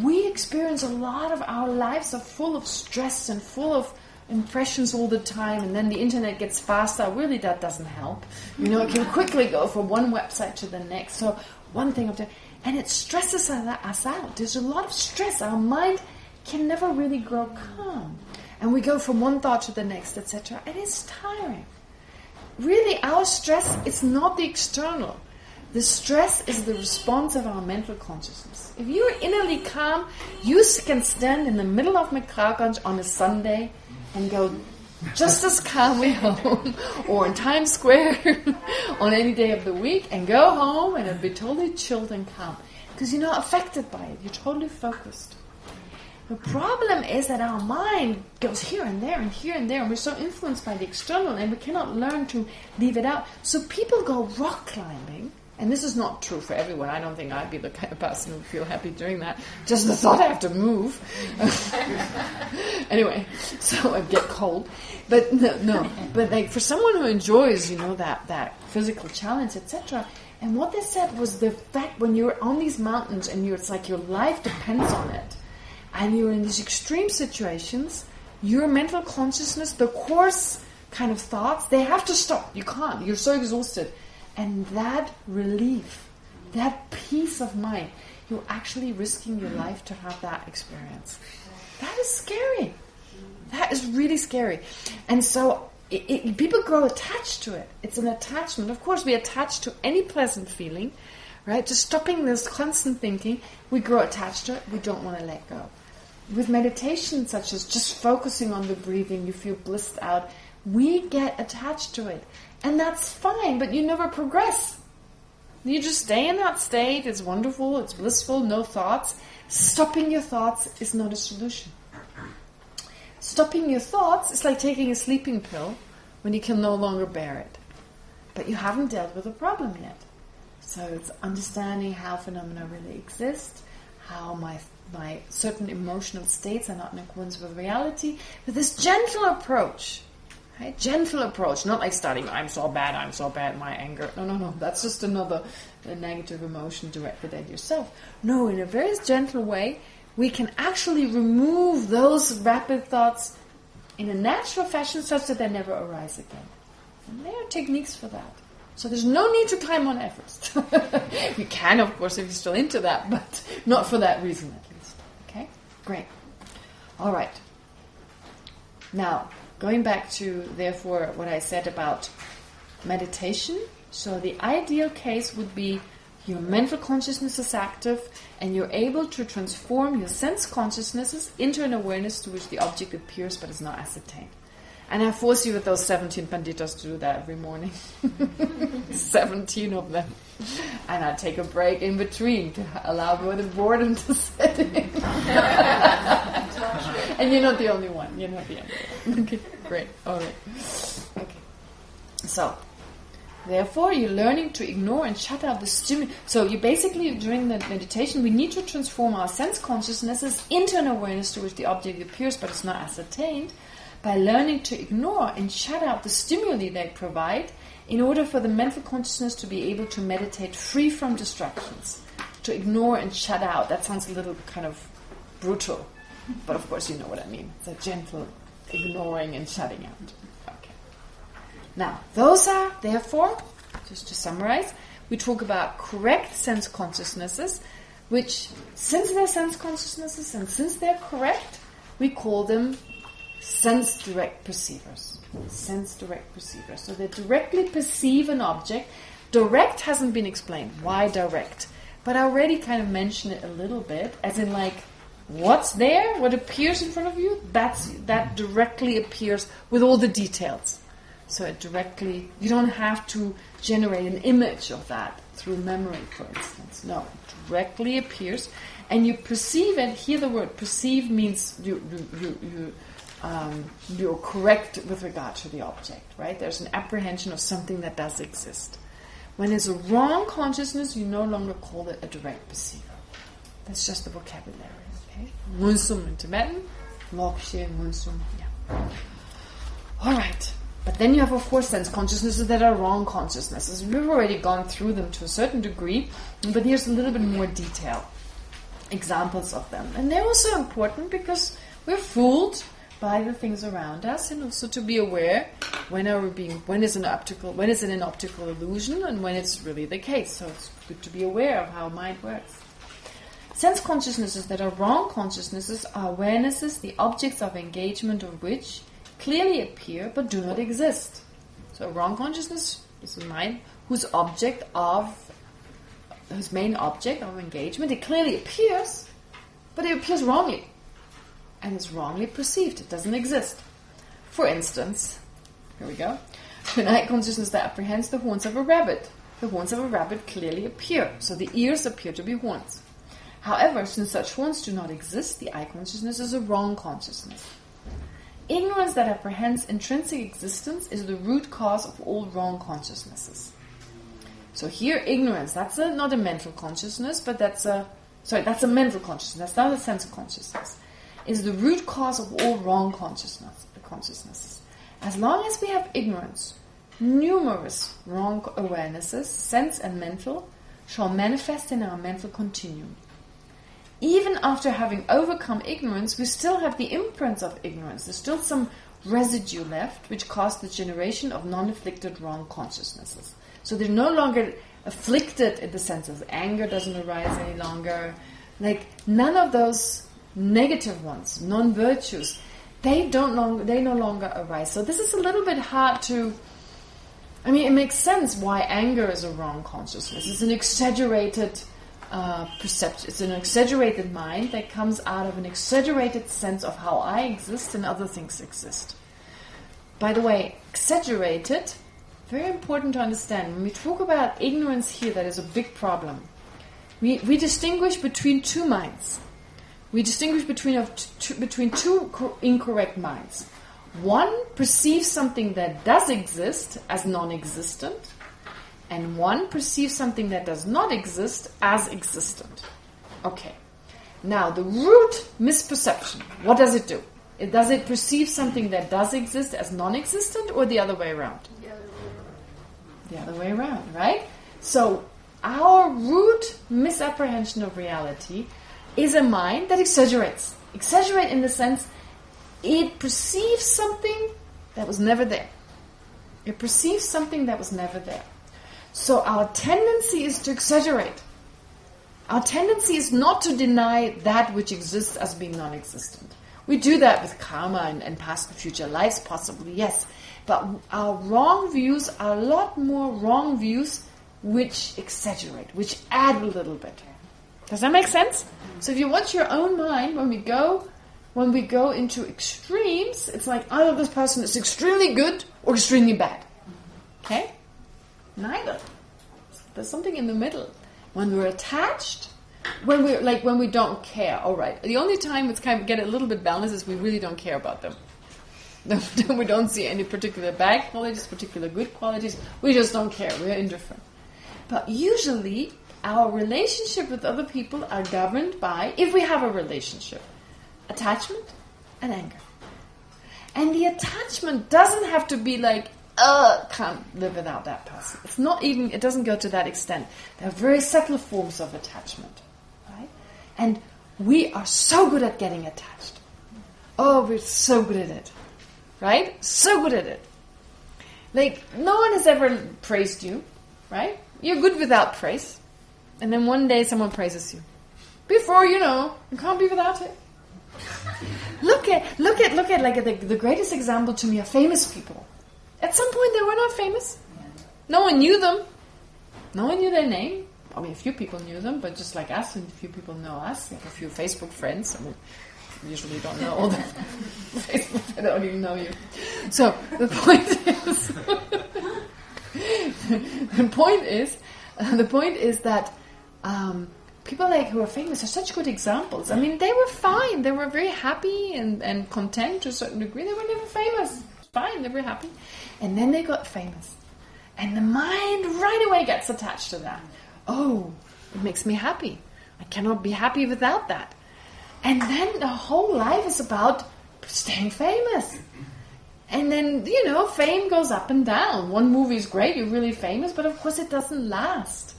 We experience a lot of our lives are full of stress and full of impressions all the time, and then the internet gets faster. Really, that doesn't help. It can quickly go from one website to the next. So one thing after, and it stresses us out. There's a lot of stress. Our mind can never really grow calm, and we go from one thought to the next, etc. And it's tiring. Really, our stress is not the external. The stress is the response of our mental consciousness. If you're innerly calm, you can stand in the middle of McCraganj on a Sunday and go just as calmly home, or in Times Square on any day of the week, and go home and be totally chilled and calm. Because you're not affected by it. You're totally focused. The problem is that our mind goes here and there and here and there, and we're so influenced by the external, and we cannot learn to leave it out. So people go rock climbing. And this is not true for everyone. I don't think I'd be the kind of person who would feel happy doing that. Just the thought I have to move. Anyway, so I'd get cold. But no. But like for someone who enjoys, that physical challenge, etc. And what they said was the fact when you're on these mountains and it's like your life depends on it, and you're in these extreme situations, your mental consciousness, the coarse kind of thoughts, they have to stop. You can't. You're so exhausted. And that relief, that peace of mind, you're actually risking your life to have that experience. That is scary. That is really scary. And so people grow attached to it. It's an attachment. Of course, we attach to any pleasant feeling, right? Just stopping this constant thinking, we grow attached to it. We don't want to let go. With meditation, such as just focusing on the breathing, you feel blissed out. We get attached to it. And that's fine, but you never progress. You just stay in that state. It's wonderful, it's blissful, no thoughts. Stopping your thoughts is not a solution. Stopping your thoughts is like taking a sleeping pill when you can no longer bear it. But you haven't dealt with the problem yet. So it's understanding how phenomena really exist, how my certain emotional states are not in accordance with reality, with this gentle approach. Right? Gentle approach, not like starting, I'm so bad, my anger. No, that's just another negative emotion directed at yourself. No, in a very gentle way, we can actually remove those rapid thoughts in a natural fashion such that they never arise again. And there are techniques for that. So there's no need to climb on Everest. You can, of course, if you're still into that, but not for that reason at least. Okay? Great. All right. Now, going back to, therefore, what I said about meditation. So the ideal case would be your mental consciousness is active and you're able to transform your sense consciousnesses into an awareness to which the object appears but is not ascertained. And I force you with those 17 panditas to do that every morning. 17 of them. And I take a break in between to allow the boredom to set in. And you're not the only one. You're not the only one. Okay, great. All right. Okay. So, therefore, you're learning to ignore and shut out the stimuli. So, you basically, during the meditation, we need to transform our sense consciousnesses into an awareness to which the object appears but is not ascertained, by learning to ignore and shut out the stimuli they provide in order for the mental consciousness to be able to meditate free from distractions. To ignore and shut out, that sounds a little kind of brutal, but of course you know what I mean. It's a gentle ignoring and shutting out. Okay. Now, those are, therefore, just to summarize, we talk about correct sense consciousnesses, which, since they're sense consciousnesses and since they're correct, we call them sense direct perceivers. Sense direct perceivers. So they directly perceive an object. Direct hasn't been explained. Why direct? But I already kind of mentioned it a little bit, as in like, what's there, what appears in front of you, that directly appears with all the details. So it directly, you don't have to generate an image of that through memory, for instance. No, it directly appears, and you perceive it. Here the word perceive means you're correct with regard to the object, right? There's an apprehension of something that does exist. When it's a wrong consciousness, you no longer call it a direct perceiver. That's just the vocabulary, okay? Monsoon in Tibetan, Lorig, monsoon, yeah. All right. But then you have, of course, sense consciousnesses that are wrong consciousnesses. We've already gone through them to a certain degree, but here's a little bit more detail. Examples of them. And they're also important because we're fooled by the things around us, and also to be aware when is it an optical illusion and when it's really the case. So it's good to be aware of how mind works. Sense consciousnesses that are wrong consciousnesses are awarenesses, the objects of engagement of which clearly appear but do not exist. So a wrong consciousness is a mind whose main object of engagement, it clearly appears, but it appears wrongly. And is wrongly perceived. It doesn't exist. For instance, here we go. An eye consciousness that apprehends the horns of a rabbit. The horns of a rabbit clearly appear, so the ears appear to be horns. However, since such horns do not exist, the eye consciousness is a wrong consciousness. Ignorance that apprehends intrinsic existence is the root cause of all wrong consciousnesses. So here, ignorance, that's not a mental consciousness, but that's a mental consciousness. That's not a sense consciousness. Is the root cause of all wrong consciousnesses. As long as we have ignorance, numerous wrong awarenesses, sense and mental, shall manifest in our mental continuum. Even after having overcome ignorance, we still have the imprints of ignorance. There's still some residue left, which caused the generation of non-afflicted wrong consciousnesses. So they're no longer afflicted in the sense of anger doesn't arise any longer. Like, none of those negative ones, non-virtues, they no longer arise. So this is a little bit hard to... it makes sense why anger is a wrong consciousness. It's an exaggerated perception. It's an exaggerated mind that comes out of an exaggerated sense of how I exist and other things exist. By the way, exaggerated, very important to understand. When we talk about ignorance here, that is a big problem. We distinguish between two minds. We distinguish between two incorrect minds. One perceives something that does exist as non-existent, and one perceives something that does not exist as existent. Okay. Now, the root misperception, what does it do? Does it perceive something that does exist as non-existent, or the other way around? The other way around, right? So, our root misapprehension of reality is a mind that exaggerates. Exaggerate in the sense it perceives something that was never there. It perceives something that was never there. So our tendency is to exaggerate. Our tendency is not to deny that which exists as being non-existent. We do that with karma and past and future lives, possibly, yes. But our wrong views are a lot more wrong views which exaggerate, which add a little bit. Does that make sense? So if you watch your own mind, when we go into extremes, it's like either this person is extremely good or extremely bad. Okay? Neither. There's something in the middle. When we're attached, when we don't care. All right. The only time it's kind of get a little bit balanced is we really don't care about them. We don't see any particular bad qualities, particular good qualities. We just don't care. We're indifferent. But usually, our relationship with other people are governed by, if we have a relationship, attachment and anger. And the attachment doesn't have to be like, can't live without that person. It's not even, it doesn't go to that extent. There are very subtle forms of attachment, right? And we are so good at getting attached. Oh, we're so good at it, right? So good at it. Like, no one has ever praised you, right? you're good without praise. And then one day someone praises you. Before you know, you can't be without it. Look at like the greatest example to me are famous people. At some point they were not famous. No one knew them. No one knew their name. I mean, a few people knew them, but just like us, and a few people know us. We have a few Facebook friends. I mean, usually don't know all the Facebook friends. I don't even know you. So the point is, the point is that people like who are famous are such good examples. I mean, they were fine. They were very happy and content to a certain degree. They were never famous. Fine, they were happy. And then they got famous. And the mind right away gets attached to that. Oh, it makes me happy. I cannot be happy without that. And then the whole life is about staying famous. And then, fame goes up and down. One movie is great, you're really famous, but of course it doesn't last.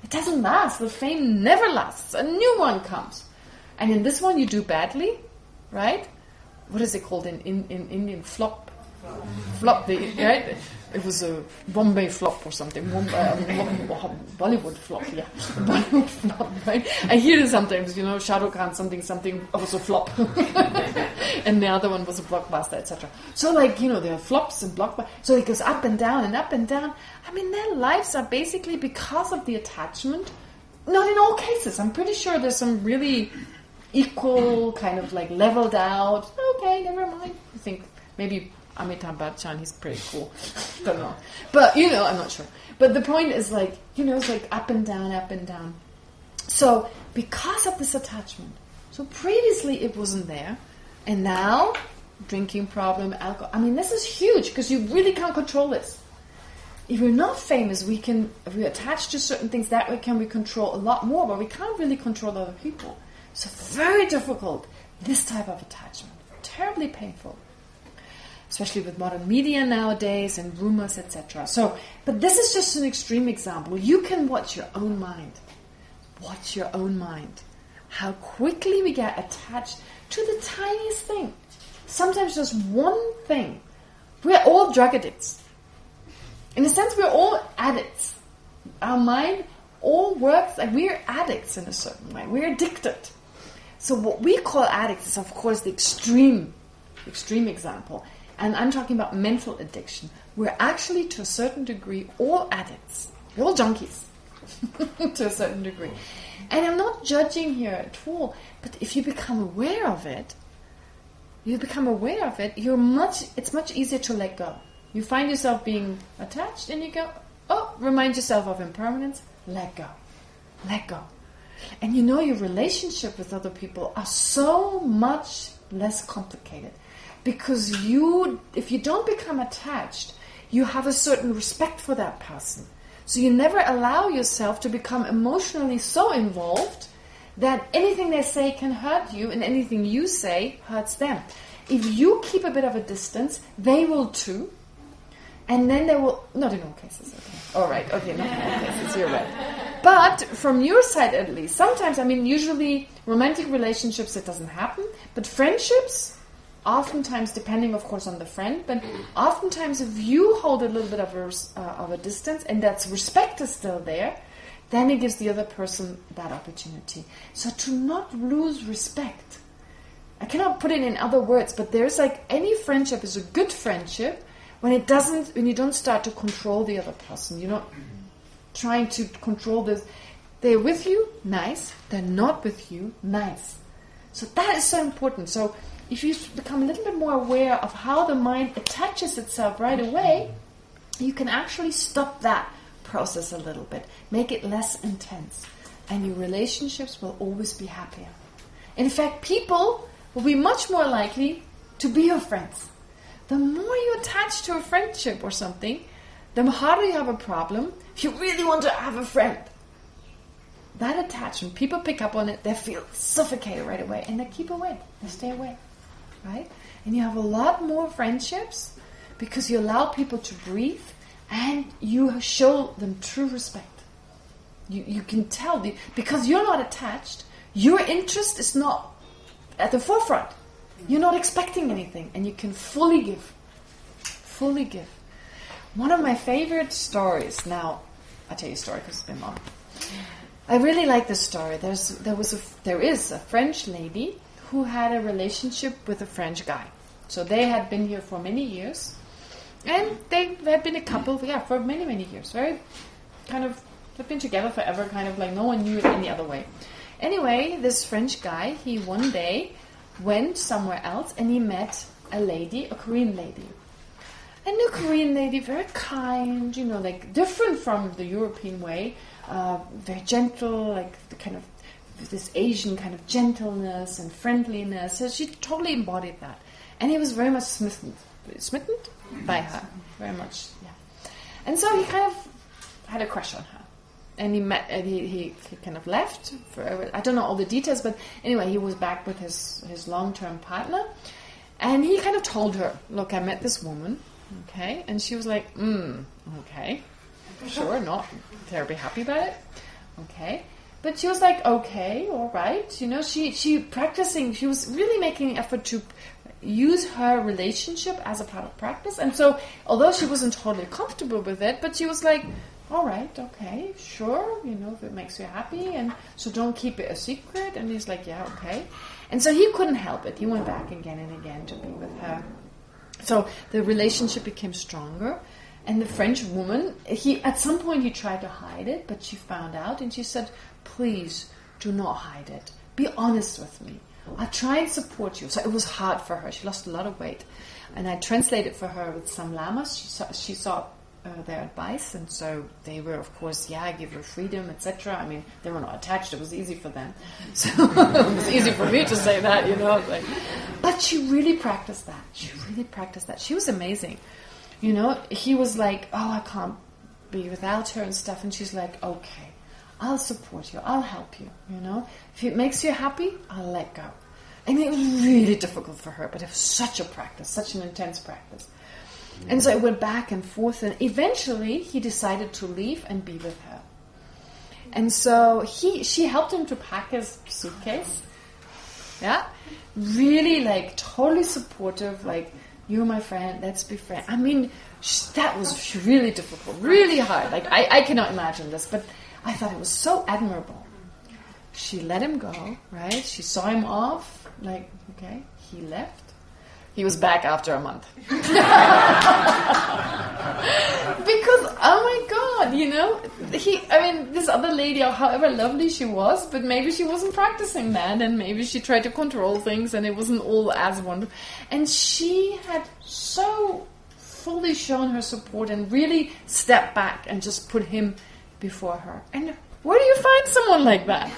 It doesn't last. The fame never lasts. A new one comes. And in this one you do badly, right? What is it called in Indian? Flop, right? It was a Bombay flop or something. Bollywood flop, yeah. Bollywood flop, right? I hear it sometimes, Shah Rukh Khan, something was a flop. And the other one was a blockbuster, etc. So there are flops and blockbusters. So it goes up and down and up and down. I mean, their lives are basically because of the attachment. Not in all cases. I'm pretty sure there's some really equal, kind of leveled out. Okay, never mind. I think maybe Amitabh Bachchan, he's pretty cool. Don't know. But, I'm not sure. But the point is it's up and down, up and down. So, because of this attachment, so previously it wasn't there, and now, drinking problem, alcohol, I mean, this is huge, because you really can't control this. If we're not famous, if we're attached to certain things, that way can we control a lot more, but we can't really control other people. So very difficult, this type of attachment. Terribly painful. Especially with modern media nowadays and rumors, etc. But this is just an extreme example. You can watch your own mind. Watch your own mind. How quickly we get attached to the tiniest thing. Sometimes just one thing. We're all drug addicts. In a sense, we're all addicts. Our mind all works like we're addicts in a certain way. We're addicted. So what we call addicts is, of course, the extreme example. And I'm talking about mental addiction. We're actually, to a certain degree, all addicts. We're all junkies, to a certain degree. And I'm not judging here at all, but if you become aware of it, it's much easier to let go. You find yourself being attached, and you go, remind yourself of impermanence, let go. Let go. And your relationship with other people are so much less complicated. Because if you don't become attached, you have a certain respect for that person. So you never allow yourself to become emotionally so involved that anything they say can hurt you and anything you say hurts them. If you keep a bit of a distance, they will too. And then they will... Not in all cases, okay. All right, okay, not in all cases, you're right. But from your side at least, sometimes, usually romantic relationships, it doesn't happen. But friendships... Oftentimes, depending, of course, on the friend, but oftentimes if you hold a little bit of a distance and that respect is still there, then it gives the other person that opportunity. So to not lose respect. I cannot put it in other words, but there's any friendship is a good friendship when you don't start to control the other person. You're not trying to control this. They're with you, nice. They're not with you, nice. So that is so important. So if you become a little bit more aware of how the mind attaches itself right away, you can actually stop that process a little bit. Make it less intense. And your relationships will always be happier. In fact, people will be much more likely to be your friends. The more you attach to a friendship or something, the harder you have a problem. If you really want to have a friend, that attachment, people pick up on it, they feel suffocated right away, and they keep away, they stay away. Right? And you have a lot more friendships because you allow people to breathe and you show them true respect. You can tell, because you're not attached, your interest is not at the forefront. You're not expecting anything and you can fully give. Fully give. One of my favorite stories now, I'll tell you a story because it's been long. I really like this story. There is a French lady who had a relationship with a French guy. So they had been here for many years. And they had been a couple, for many, many years. Very kind of, they've been together forever, kind of like no one knew it any other way. Anyway, this French guy, he one day went somewhere else and he met a lady, a Korean lady. And the Korean lady, very kind, like different from the European way, very gentle, like the kind of this Asian kind of gentleness and friendliness. So she totally embodied that. And he was very much smitten by her, very much, yeah. And so he kind of had a crush on her. And he kind of left. I don't know all the details, but anyway, he was back with his long-term partner. And he kind of told her, look, I met this woman, okay? And she was like, okay, sure, not terribly happy about it, okay. But she was like, okay, all right. She practicing, she was really making an effort to use her relationship as a part of practice. And so, although she wasn't totally comfortable with it, but she was like, all right, okay, sure, if it makes you happy, and so don't keep it a secret. And he's like, yeah, okay. And so he couldn't help it. He went back again and again to be with her. So the relationship became stronger. And the French woman, at some point he tried to hide it, but she found out and she said, please do not hide it. Be honest with me. I'll try and support you. So it was hard for her. She lost a lot of weight. And I translated for her with some lamas. She saw their advice, and so they were, of course, give her freedom, etc. I mean, they were not attached. It was easy for them. So it was easy for me to say that, But she really practiced that. She was amazing. He was like, oh, I can't be without her and stuff. And she's like, okay, I'll support you. I'll help you, If it makes you happy, I'll let go. And it was really difficult for her, but it was such a practice, such an intense practice. And so it went back and forth, and eventually he decided to leave and be with her. And so she helped him to pack his suitcase. Yeah? Really, totally supportive, you're my friend, let's be friends. I mean, that was really difficult, really hard. I cannot imagine this, but I thought it was so admirable. She let him go, right? She saw him off, okay, he left. He was back after a month. Because, oh my God, this other lady, however lovely she was, but maybe she wasn't practicing that, and maybe she tried to control things, and it wasn't all as wonderful. And she had so fully shown her support and really stepped back and just put him before her. And where do you find someone like that,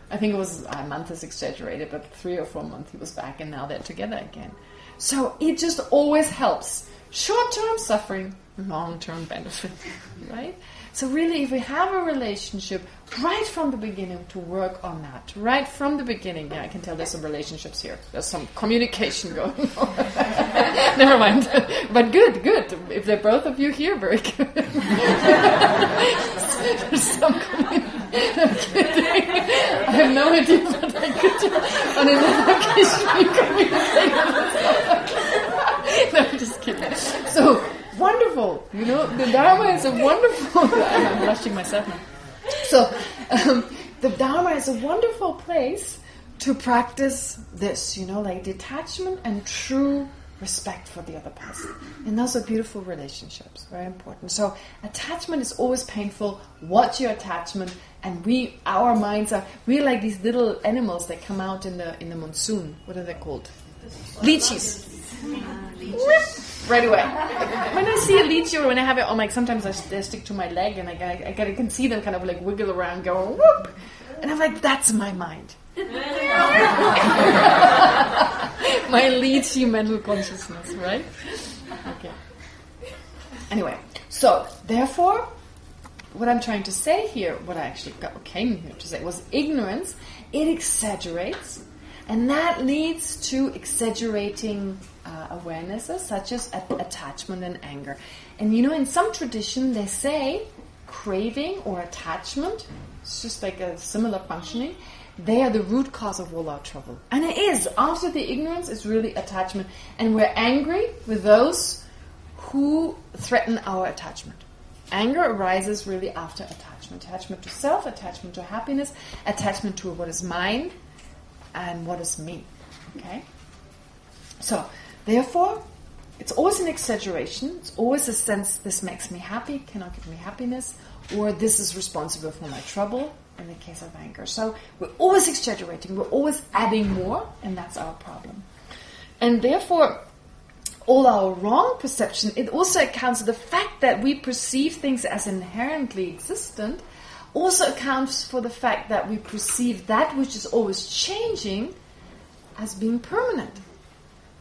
I think it was, a month is exaggerated, but 3 or 4 months he was back, and now they're together again. So it just always helps. Short-term suffering, long-term benefit, right? So really, if we have a relationship, right from the beginning, to work on that. Right from the beginning. Yeah, I can tell there's some relationships here. There's some communication going on. Never mind. But good. If they're both of you here, very good. There's some communication. I'm kidding. I have no idea what I could do on another occasion. No, I'm just kidding. So, wonderful. The Dharma is a wonderful... I'm blushing myself now. So, the Dharma is a wonderful place to practice this, detachment and true respect for the other person. And those are beautiful relationships, very important. So attachment is always painful. Watch your attachment. And our minds we're like these little animals that come out in the monsoon. What are they called? Leeches. Right away. When I see a leech, or when I have it on, sometimes they stick to my leg, and I can see them kind of wiggle around, going whoop, and I'm like, that's my mind. My leechy mental consciousness, right? Okay. Anyway, so therefore, what I'm trying to say here, what I actually came here to say, was ignorance. It exaggerates, and that leads to exaggerating awarenesses such as attachment and anger. And in some tradition they say craving or attachment, it's just like a similar functioning, they are the root cause of all our trouble. And it is. After the ignorance is really attachment. And we're angry with those who threaten our attachment. Anger arises really after attachment. Attachment to self, attachment to happiness, attachment to what is mine and what is me. Okay? So, therefore, it's always an exaggeration. It's always a sense, this makes me happy, cannot give me happiness, or this is responsible for my trouble, in the case of anger. So, we're always exaggerating, we're always adding more, and that's our problem. And therefore, all our wrong perception, it also accounts for the fact that we perceive things as inherently existent, also accounts for the fact that we perceive that which is always changing as being permanent.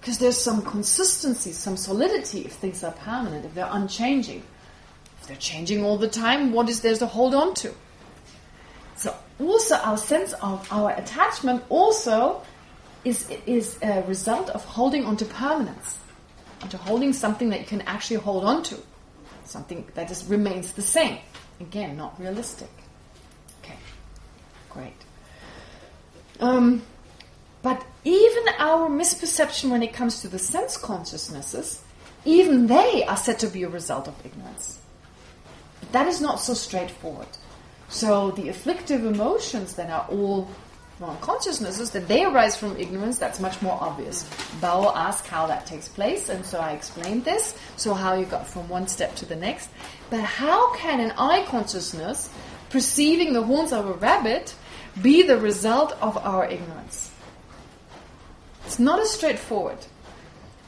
Because there's some consistency, some solidity if things are permanent, if they're unchanging. If they're changing all the time, what is there to hold on to? So also our sense of our attachment also is a result of holding on to permanence. Onto holding something that you can actually hold on to. Something that just remains the same. Again, not realistic. Okay, great. But even our misperception when it comes to the sense consciousnesses, even they are said to be a result of ignorance. But that is not so straightforward. So the afflictive emotions that are all wrong consciousnesses, that they arise from ignorance, that's much more obvious. Bao asked how that takes place, and so I explained this, so how you got from one step to the next. But how can an I consciousness, perceiving the horns of a rabbit, be the result of our ignorance? It's not as straightforward.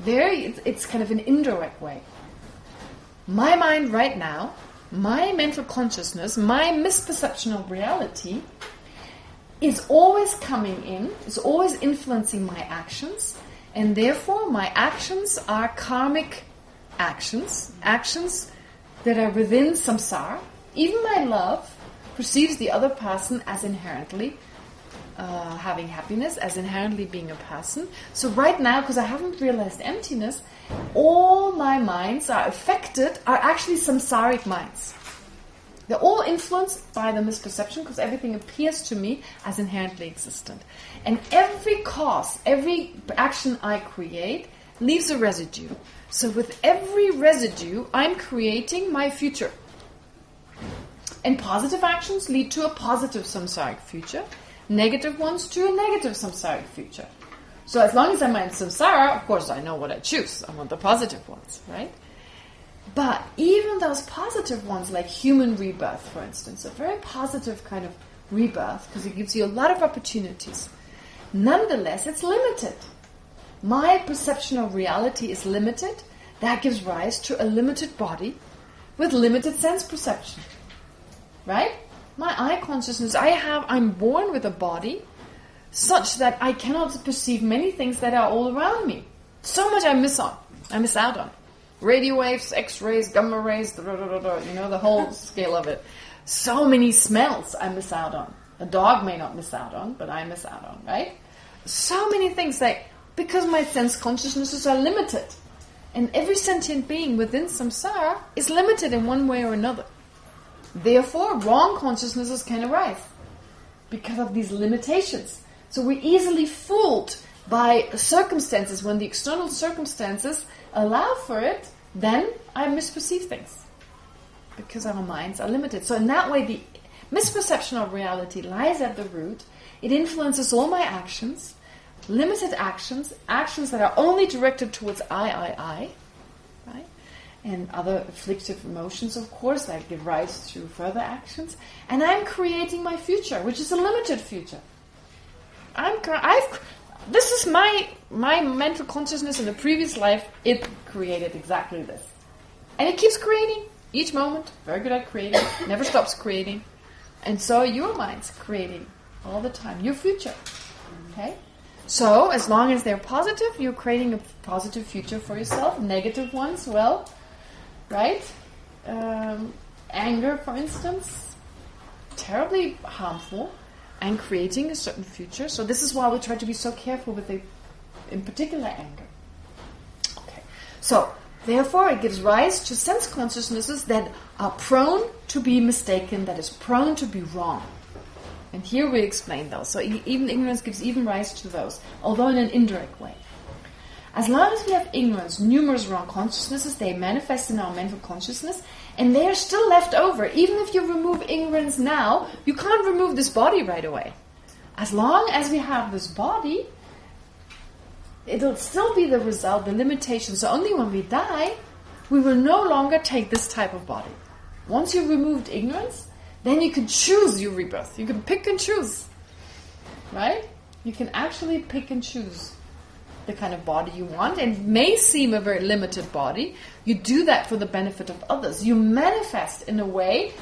There, it's kind of an indirect way. My mind right now, my mental consciousness, my misperception of reality is always coming in, is always influencing my actions, and therefore my actions are karmic actions, actions that are within samsara. Even my love perceives the other person as inherently having happiness, as inherently being a person. So right now, because I haven't realized emptiness, all my minds are affected, are actually samsaric minds. They're all influenced by the misperception because everything appears to me as inherently existent. And every cause, every action I create leaves a residue. So with every residue, I'm creating my future. And positive actions lead to a positive samsaric future. Negative ones to a negative samsaric future. So as long as I'm in samsara, of course I know what I choose. I want the positive ones, right? But even those positive ones, like human rebirth, for instance, a very positive kind of rebirth, because it gives you a lot of opportunities. Nonetheless, it's limited. My perception of reality is limited. That gives rise to a limited body with limited sense perception. Right? My I consciousness, I'm born with a body such that I cannot perceive many things that are all around me. So much I miss out on. Radio waves, X-rays, gamma rays, the whole scale of it. So many smells I miss out on. A dog may not miss out on, but I miss out on, right? So many things that, because my sense consciousnesses are limited. And every sentient being within samsara is limited in one way or another. Therefore, wrong consciousnesses can arise because of these limitations. So we're easily fooled by circumstances. When the external circumstances allow for it, then I misperceive things because our minds are limited. So in that way, the misperception of reality lies at the root. It influences all my actions, limited actions, actions that are only directed towards I, right? And other afflictive emotions, of course, that give rise to further actions. And I'm creating my future, which is a limited future. This is my mental consciousness in the previous life. It created exactly this. And it keeps creating each moment. Very good at creating. Never stops creating. And so your mind's creating all the time. Your future. Okay? So as long as they're positive, you're creating a positive future for yourself. Negative ones, well, right? Anger, for instance, terribly harmful. And creating a certain future. So this is why we try to be so careful with in particular, anger. Okay. So, therefore, it gives rise to sense consciousnesses that are prone to be mistaken, that is prone to be wrong. And here we explain those. So even ignorance gives even rise to those, although in an indirect way. As long as we have ignorance, numerous wrong consciousnesses, they manifest in our mental consciousness, And they are still left over. Even if you remove ignorance now, you can't remove this body right away. As long as we have this body, it'll still be the result, the limitation. So only when we die, we will no longer take this type of body. Once you've removed ignorance, then you can choose your rebirth. You can pick and choose. Right? You can actually pick and choose the kind of body you want. And it may seem a very limited body. You do that for the benefit of others. You manifest in a way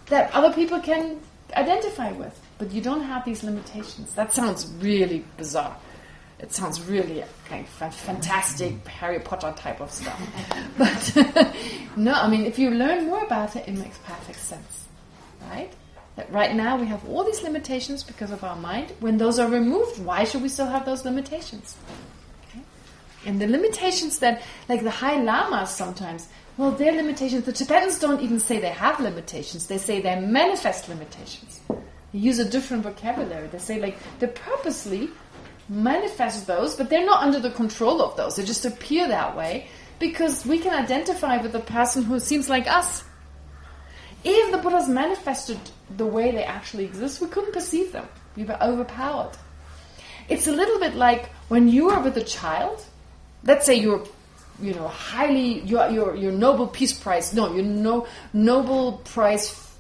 that other people can identify with. But you don't have these limitations. That sounds really bizarre. It sounds really kind of fantastic Harry Potter type of stuff. But no, I mean, if you learn more about it, it makes perfect sense. Right? That right now we have all these limitations because of our mind. When those are removed, why should we still have those limitations? Okay? And the limitations that, like the high lamas sometimes, well, their limitations, the Tibetans don't even say they have limitations. They say they manifest limitations. They use a different vocabulary. They say like they purposely manifest those, but they're not under the control of those. They just appear that way because we can identify with a person who seems like us. If the Buddhas manifested the way they actually exist, we couldn't perceive them. We were overpowered. It's a little bit like when you are with a child. Let's say you're, highly your Nobel Peace Prize. No, your Nobel Prize,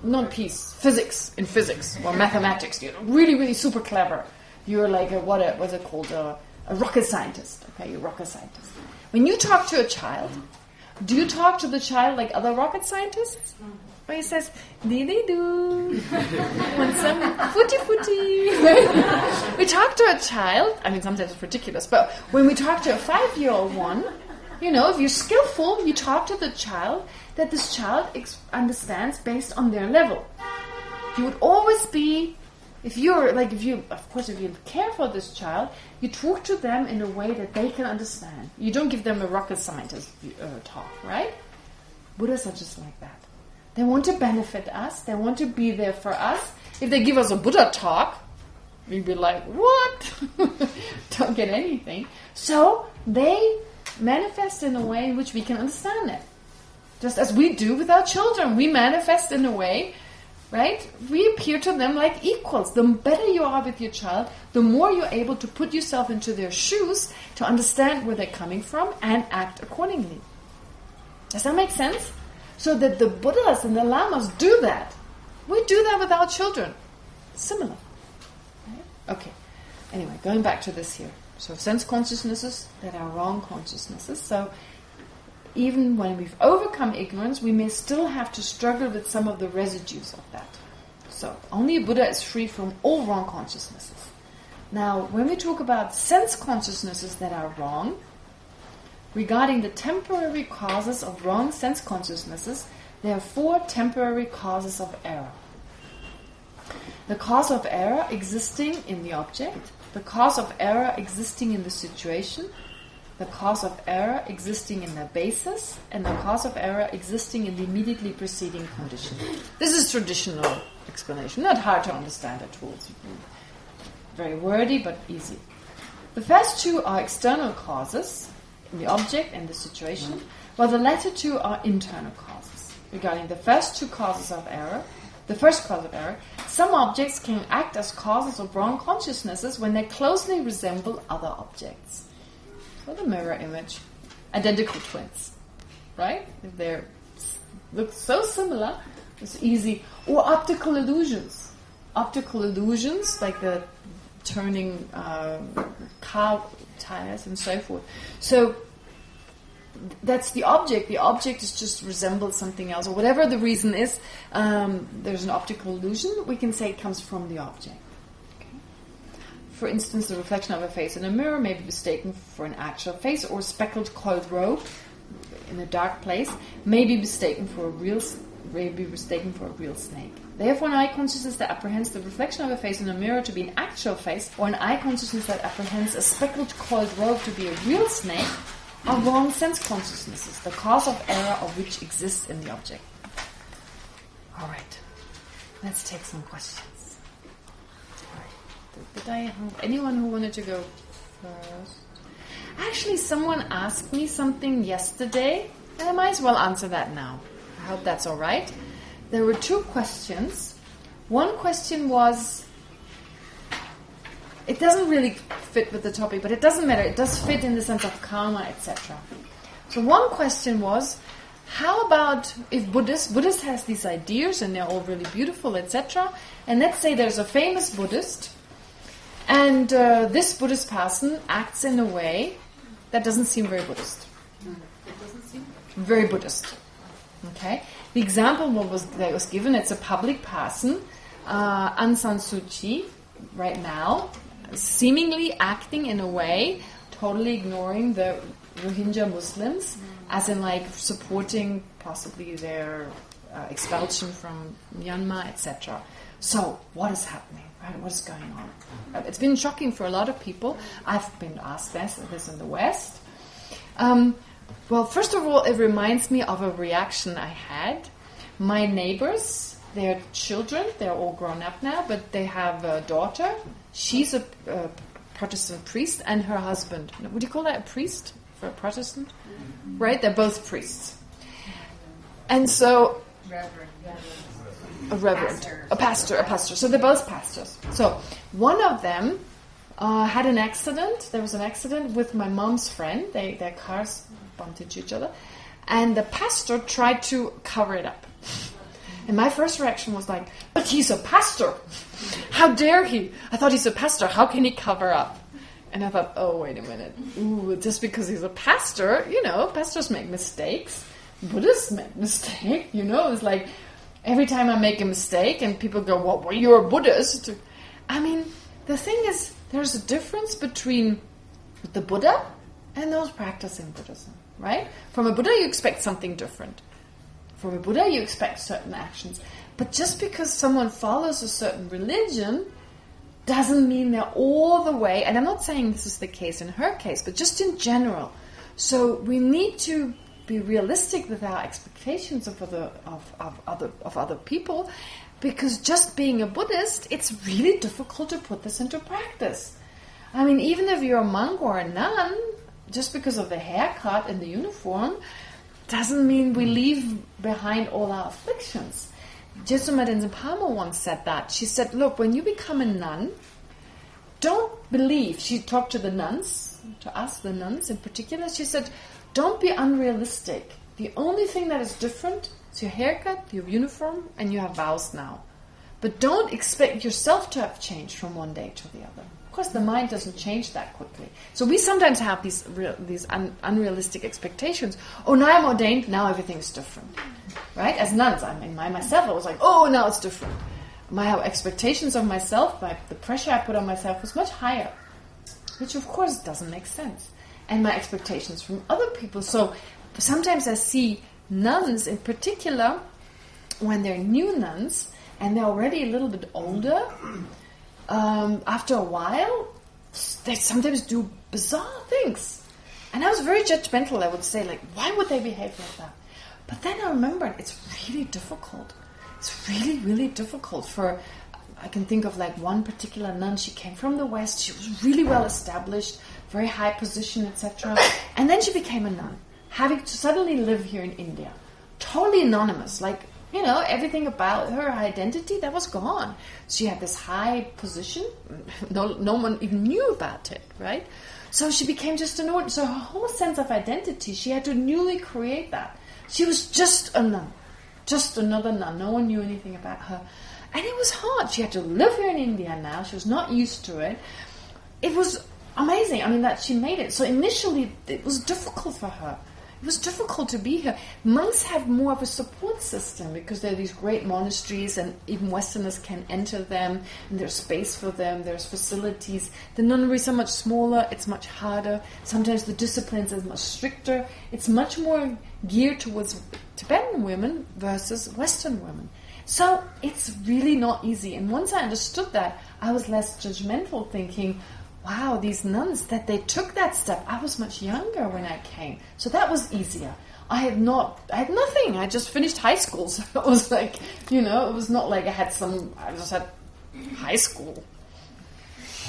not peace, physics in physics or mathematics. You're really, really super clever. You're like what's it called? A rocket scientist. Okay, you're a rocket scientist. When you talk to a child. Do you talk to the child like other rocket scientists? Where he says, dee-dee-doo, want some footy-footy. We talk to a child, I mean sometimes it's ridiculous, but when we talk to a 5-year-old one, if you're skillful, you talk to the child that this child understands based on their level. You would always be, if you care for this child, you talk to them in a way that they can understand. You don't give them a rocket scientist talk, right? Buddhas are just like that. They want to benefit us. They want to be there for us. If they give us a Buddha talk, we'd be like, what? Don't get anything. So they manifest in a way in which we can understand it. Just as we do with our children. We manifest in a way, right? We appear to them like equals. The better you are with your child, the more you're able to put yourself into their shoes to understand where they're coming from and act accordingly. Does that make sense? So that the Buddhas and the Lamas do that. We do that with our children. Similar. Right? Okay. Anyway, going back to this here. So sense consciousnesses that are wrong consciousnesses. So even when we've overcome ignorance, we may still have to struggle with some of the residues of that. So only a Buddha is free from all wrong consciousnesses. Now, when we talk about sense consciousnesses that are wrong, regarding the temporary causes of wrong sense consciousnesses, there are 4 temporary causes of error. The cause of error existing in the object, the cause of error existing in the situation, the cause of error existing in the basis, and the cause of error existing in the immediately preceding condition. This is traditional explanation, not hard to understand at all. It's very wordy, but easy. The first 2 are external causes, in the object and the situation, while the latter 2 are internal causes. Regarding the first 2 causes of error, the first cause of error, some objects can act as causes of wrong consciousnesses when they closely resemble other objects. So the mirror image, identical twins, right? If they look so similar, it's easy. Or optical illusions. Optical illusions, like the turning car tires and so forth. So that's the object. The object is just resembles something else, or whatever the reason is. There's an optical illusion. We can say it comes from the object. For instance, the reflection of a face in a mirror may be mistaken for an actual face, or a speckled coiled rope in a dark place may be mistaken for a real snake. Therefore, an eye consciousness that apprehends the reflection of a face in a mirror to be an actual face, or an eye consciousness that apprehends a speckled coiled rope to be a real snake, are wrong sense consciousnesses, the cause of error of which exists in the object. All right, let's take some questions. Did I have anyone who wanted to go first? Actually, someone asked me something yesterday And I might as well answer that now. I hope that's all right. There were 2 questions. One question was, it doesn't really fit with the topic, but it doesn't matter. It does fit in the sense of karma, etc. So one question was, how about if Buddhist has these ideas and they're all really beautiful, etc. And let's say there's a famous Buddhist, and this Buddhist person acts in a way that doesn't seem very Buddhist. It doesn't seem Very Buddhist. Okay? The example that was given, it's a public person, Aung San Suu Kyi, right now, seemingly acting in a way, totally ignoring the Rohingya Muslims, as in like supporting possibly their expulsion from Myanmar, etc. So, what is happening? Right? What is going on? It's been shocking for a lot of people. I've been asked this in the West. Well, first of all, it reminds me of a reaction I had. My neighbors, their children, they're all grown up now, but they have a daughter. She's a Protestant priest, and her husband. Would you call that a priest for a Protestant? Right? They're both priests. And so... A reverend. A pastor. So they're both pastors. So one of them had an accident. There was an accident with my mom's friend. Their cars bumped into each other. And the pastor tried to cover it up. And my first reaction was like, but he's a pastor. How dare he? I thought he's a pastor. How can he cover up? And I thought, oh, wait a minute. Ooh, just because he's a pastor, pastors make mistakes. Buddhists make mistakes, It's like every time I make a mistake and people go, well, you're a Buddhist. I mean, the thing is, there's a difference between the Buddha and those practicing Buddhism, right? From a Buddha, you expect something different. From a Buddha, you expect certain actions. But just because someone follows a certain religion doesn't mean they're all the way, and I'm not saying this is the case in her case, but just in general. So we need to be realistic with our expectations of other people, because just being a Buddhist, it's really difficult to put this into practice. I mean, even if you're a monk or a nun, just because of the haircut and the uniform, doesn't mean we leave behind all our afflictions. Geshema Denzapama once said that. She said, look, when you become a nun, don't believe. She talked to the nuns, to us, the nuns in particular. She said, don't be unrealistic. The only thing that is different is your haircut, your uniform, and you have vows now. But don't expect yourself to have changed from one day to the other. Of course, the mind doesn't change that quickly. So we sometimes have these unrealistic expectations. Oh, now I'm ordained, now everything's different. Right? As nuns, myself, I was like, oh, now it's different. My expectations of myself, the pressure I put on myself was much higher. Which, of course, doesn't make sense. And my expectations from other people. So sometimes I see nuns in particular, when they're new nuns, and they're already a little bit older, after a while, they sometimes do bizarre things. And I was very judgmental, I would say, like, why would they behave like that? But then I remembered, it's really difficult. It's really, really difficult I can think of like one particular nun, she came from the West, she was really well established, very high position, etc. And then she became a nun, having to suddenly live here in India. Totally anonymous, like, everything about her identity, that was gone. She had this high position, no one even knew about it, right? So she became just an ordinary, so her whole sense of identity, she had to newly create that. She was just a nun, just another nun. No one knew anything about her. And it was hard. She had to live here in India now. She was not used to it. It was amazing, that she made it. So initially, it was difficult for her. It was difficult to be here. Monks have more of a support system because there are these great monasteries and even Westerners can enter them and there's space for them, there's facilities. The nunneries are much smaller, it's much harder. Sometimes the disciplines are much stricter. It's much more geared towards Tibetan women versus Western women. So it's really not easy. And once I understood that, I was less judgmental, thinking, wow, these nuns, that they took that step. I was much younger when I came. So that was easier. I had nothing. I just finished high school. So it was like, it was not like I just had high school.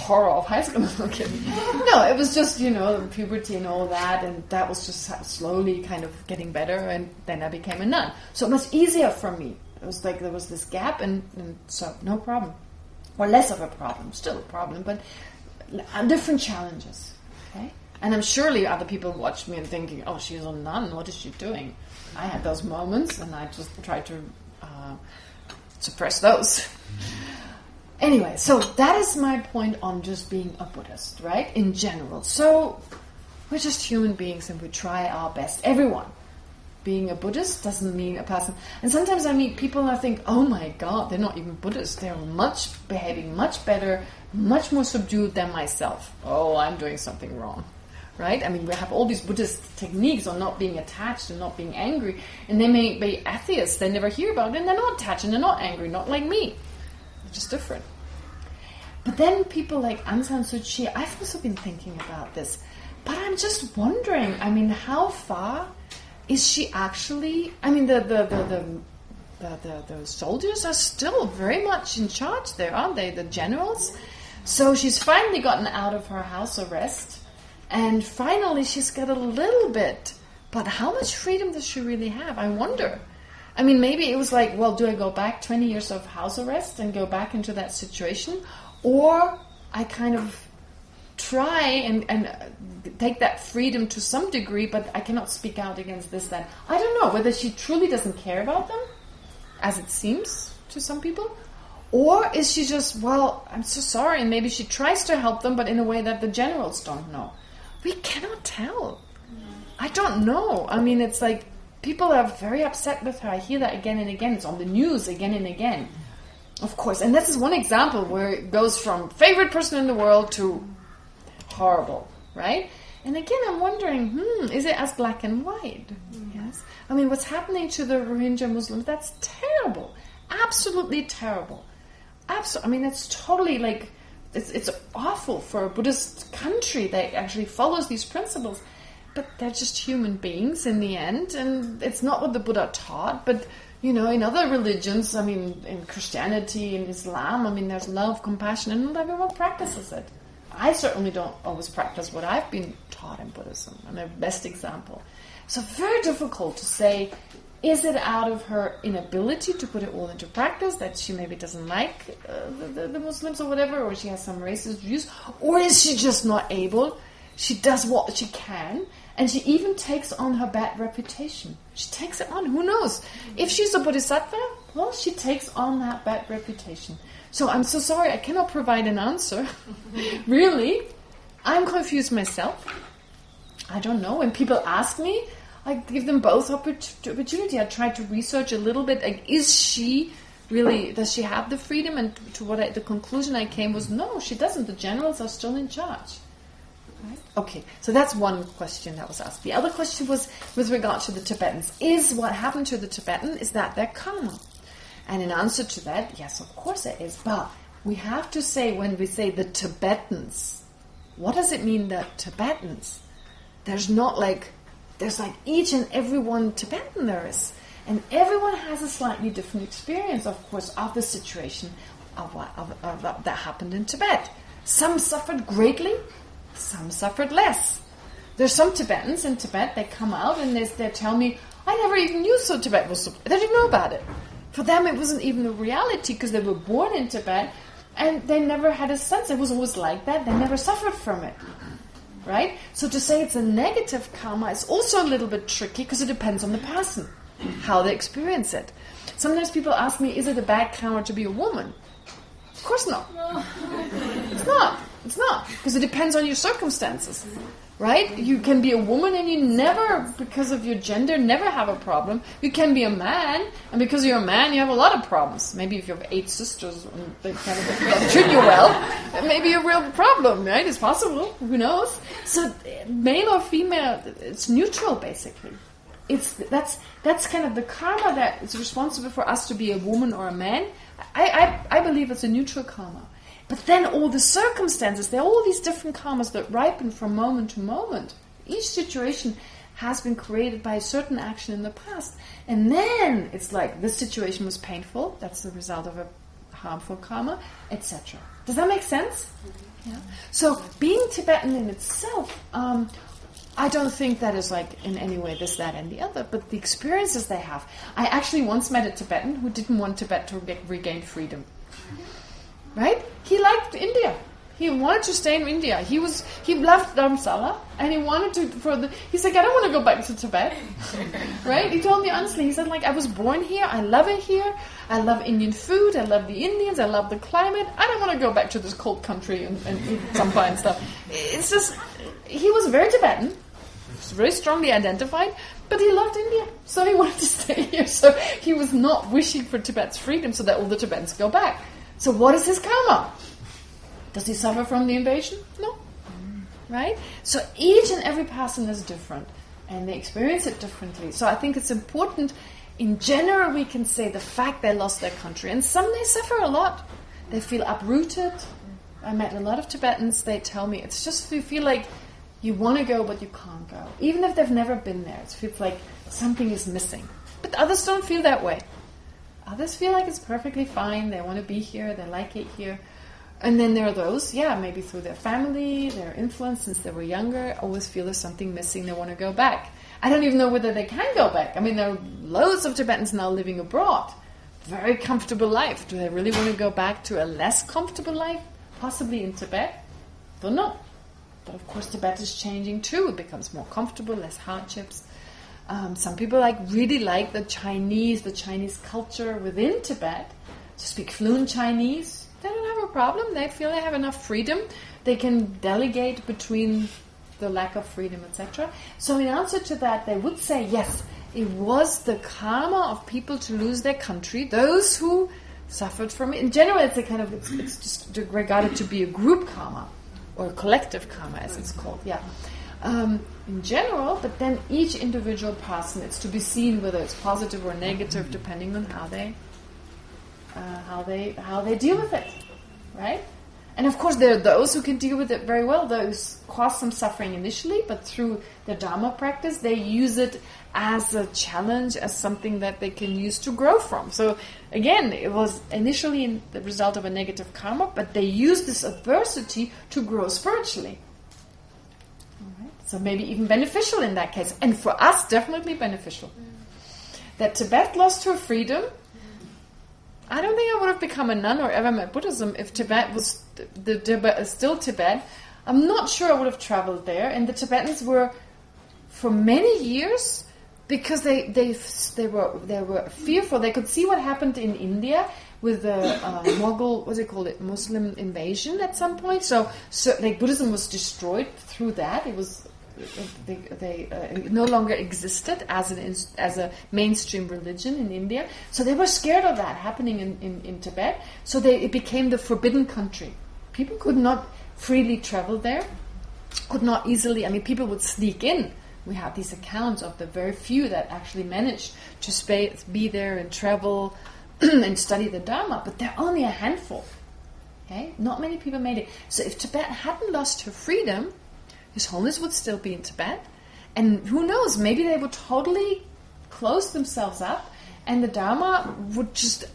horror of high school. No, I'm kidding. No, it was just, puberty and all that, and that was just slowly kind of getting better, and then I became a nun. So it was easier for me. It was like there was this gap, and so no problem. Or less of a problem, still a problem, but different challenges. Okay? And I'm surely other people watched me and thinking, oh, she's a nun, what is she doing? I had those moments, and I just tried to suppress those. Anyway, so that is my point on just being a Buddhist, right? In general. So we're just human beings and we try our best. Everyone. Being a Buddhist doesn't mean a person. And sometimes I meet people and I think, oh my God, they're not even Buddhists. They're behaving much better, much more subdued than myself. Oh, I'm doing something wrong. Right? I mean, we have all these Buddhist techniques on not being attached and not being angry. And they may be atheists. They never hear about it. And they're not attached and they're not angry. Not like me. Just different. But then people like Aung San Suu Kyi, I've also been thinking about this. But I'm just wondering, I mean, how far is she actually... I mean, the soldiers are still very much in charge there, aren't they? The generals. So she's finally gotten out of her house arrest. And finally she's got a little bit. But how much freedom does she really have? I wonder. I mean, maybe it was like, well, do I go back 20 years of house arrest and go back into that situation? Or I kind of try and take that freedom to some degree, but I cannot speak out against this, that. I don't know whether she truly doesn't care about them, as it seems to some people. Or is she just, well, I'm so sorry, and maybe she tries to help them, but in a way that the generals don't know. We cannot tell. I don't know. I mean, it's like, people are very upset with her. I hear that again and again. It's on the news again and again. Of course. And this is one example where it goes from favorite person in the world to horrible, right? And again, I'm wondering, is it as black and white? Yes. I mean, what's happening to the Rohingya Muslims, that's terrible. Absolutely terrible. I mean, it's totally like, it's awful for a Buddhist country that actually follows these principles. But they're just human beings in the end, and it's not what the Buddha taught. But, in other religions, I mean, in Christianity, in Islam, I mean, there's love, compassion, and not everyone practices it. I certainly don't always practice what I've been taught in Buddhism. I'm the best example. So very difficult to say, is it out of her inability to put it all into practice, that she maybe doesn't like the Muslims or whatever, or she has some racist views, or is she just not able? She does what she can, and she even takes on her bad reputation. She takes it on. Who knows? If she's a bodhisattva, well, she takes on that bad reputation. So I'm so sorry, I cannot provide an answer. Really? I'm confused myself. I don't know. When people ask me, I give them both opportunity. I try to research a little bit. Like, is she really, does she have the freedom? And the conclusion I came was, no, she doesn't. The generals are still in charge. Right? Okay, so that's one question that was asked. The other question was with regard to the Tibetans. Is what happened to the Tibetan, is that their karma? And in answer to that, yes, of course it is. But we have to say, when we say the Tibetans, what does it mean, the Tibetans? There's like each and every one Tibetan there is. And everyone has a slightly different experience, of course, of the situation of that happened in Tibet. Some suffered greatly, some suffered less. There's some Tibetans in Tibet, they come out and they tell me, I never even knew Tibet was so... They didn't know about it. For them it wasn't even a reality because they were born in Tibet and they never had a sense. It was always like that. They never suffered from it. Right? So to say it's a negative karma is also a little bit tricky because it depends on the person, how they experience it. Sometimes people ask me, is it a bad karma to be a woman? Of course not. It's not. It's not. Because it depends on your circumstances. Right? You can be a woman and you never, because of your gender, never have a problem. You can be a man, and because you're a man, you have a lot of problems. Maybe if you have 8 sisters and they kind of treat you well, it may be a real problem, right? It's possible. Who knows? So male or female, it's neutral, basically. That's kind of the karma that is responsible for us to be a woman or a man. I believe it's a neutral karma. But then all the circumstances, there are all these different karmas that ripen from moment to moment. Each situation has been created by a certain action in the past. And then it's like, this situation was painful. That's the result of a harmful karma, etc. Does that make sense? Yeah. So being Tibetan in itself, I don't think that is like in any way this, that, and the other, but the experiences they have. I actually once met a Tibetan who didn't want Tibet to regain freedom. Right? He liked India. He wanted to stay in India. He loved Dharamsala, and he wanted to. He's like, I don't want to go back to Tibet, right? He told me honestly. He said, like, I was born here. I love it here. I love Indian food. I love the Indians. I love the climate. I don't want to go back to this cold country and eat sampa and stuff. It's just, he was very Tibetan, very strongly identified, but he loved India, so he wanted to stay here. So he was not wishing for Tibet's freedom, so that all the Tibetans go back. So what is his karma? Does he suffer from the invasion? No. Right? So each and every person is different, and they experience it differently. So I think it's important, in general, we can say the fact they lost their country. And some, they suffer a lot. They feel uprooted. I met a lot of Tibetans, they tell me, it's just you feel like you want to go, but you can't go. Even if they've never been there, it feels like something is missing. But others don't feel that way. Others feel like it's perfectly fine. They want to be here. They like it here. And then there are those, maybe through their family, their influence since they were younger, always feel there's something missing, they want to go back. I don't even know whether they can go back. I mean, there are loads of Tibetans now living abroad. Very comfortable life. Do they really want to go back to a less comfortable life? Possibly in Tibet? Don't know. But of course Tibet is changing too. It becomes more comfortable, less hardships. Some people really like the Chinese culture within Tibet. To speak fluent Chinese, they don't have a problem. They feel they have enough freedom. They can delegate between the lack of freedom, etc. So in answer to that, they would say, yes, it was the karma of people to lose their country, those who suffered from it. In general, it's just regarded to be a group karma, or a collective karma, as it's called, in general, but then each individual person, it's to be seen whether it's positive or negative, depending on how they deal with it, right? And of course, there are those who can deal with it very well. Those cause some suffering initially, but through their Dharma practice, they use it as a challenge, as something that they can use to grow from. So again, it was initially the result of a negative karma, but they use this adversity to grow spiritually. All right? So maybe even beneficial in that case. And for us, definitely beneficial. That Tibet lost her freedom. I don't think I would have become a nun or ever met Buddhism if Tibet was still Tibet. I'm not sure I would have traveled there. And the Tibetans were, for many years, because they were fearful. They could see what happened in India with the Mughal, Muslim invasion at some point. So Buddhism was destroyed through that. It was they no longer existed as a mainstream religion in India. So they were scared of that happening in Tibet. So it became the forbidden country. People could not freely travel there. Could not easily. I mean, people would sneak in. We have these accounts of the very few that actually managed to be there and travel and study the Dharma. But there are only a handful. Okay, not many people made it. So if Tibet hadn't lost her freedom, His Holiness would still be in Tibet, and who knows, maybe they would totally close themselves up, and the Dharma would just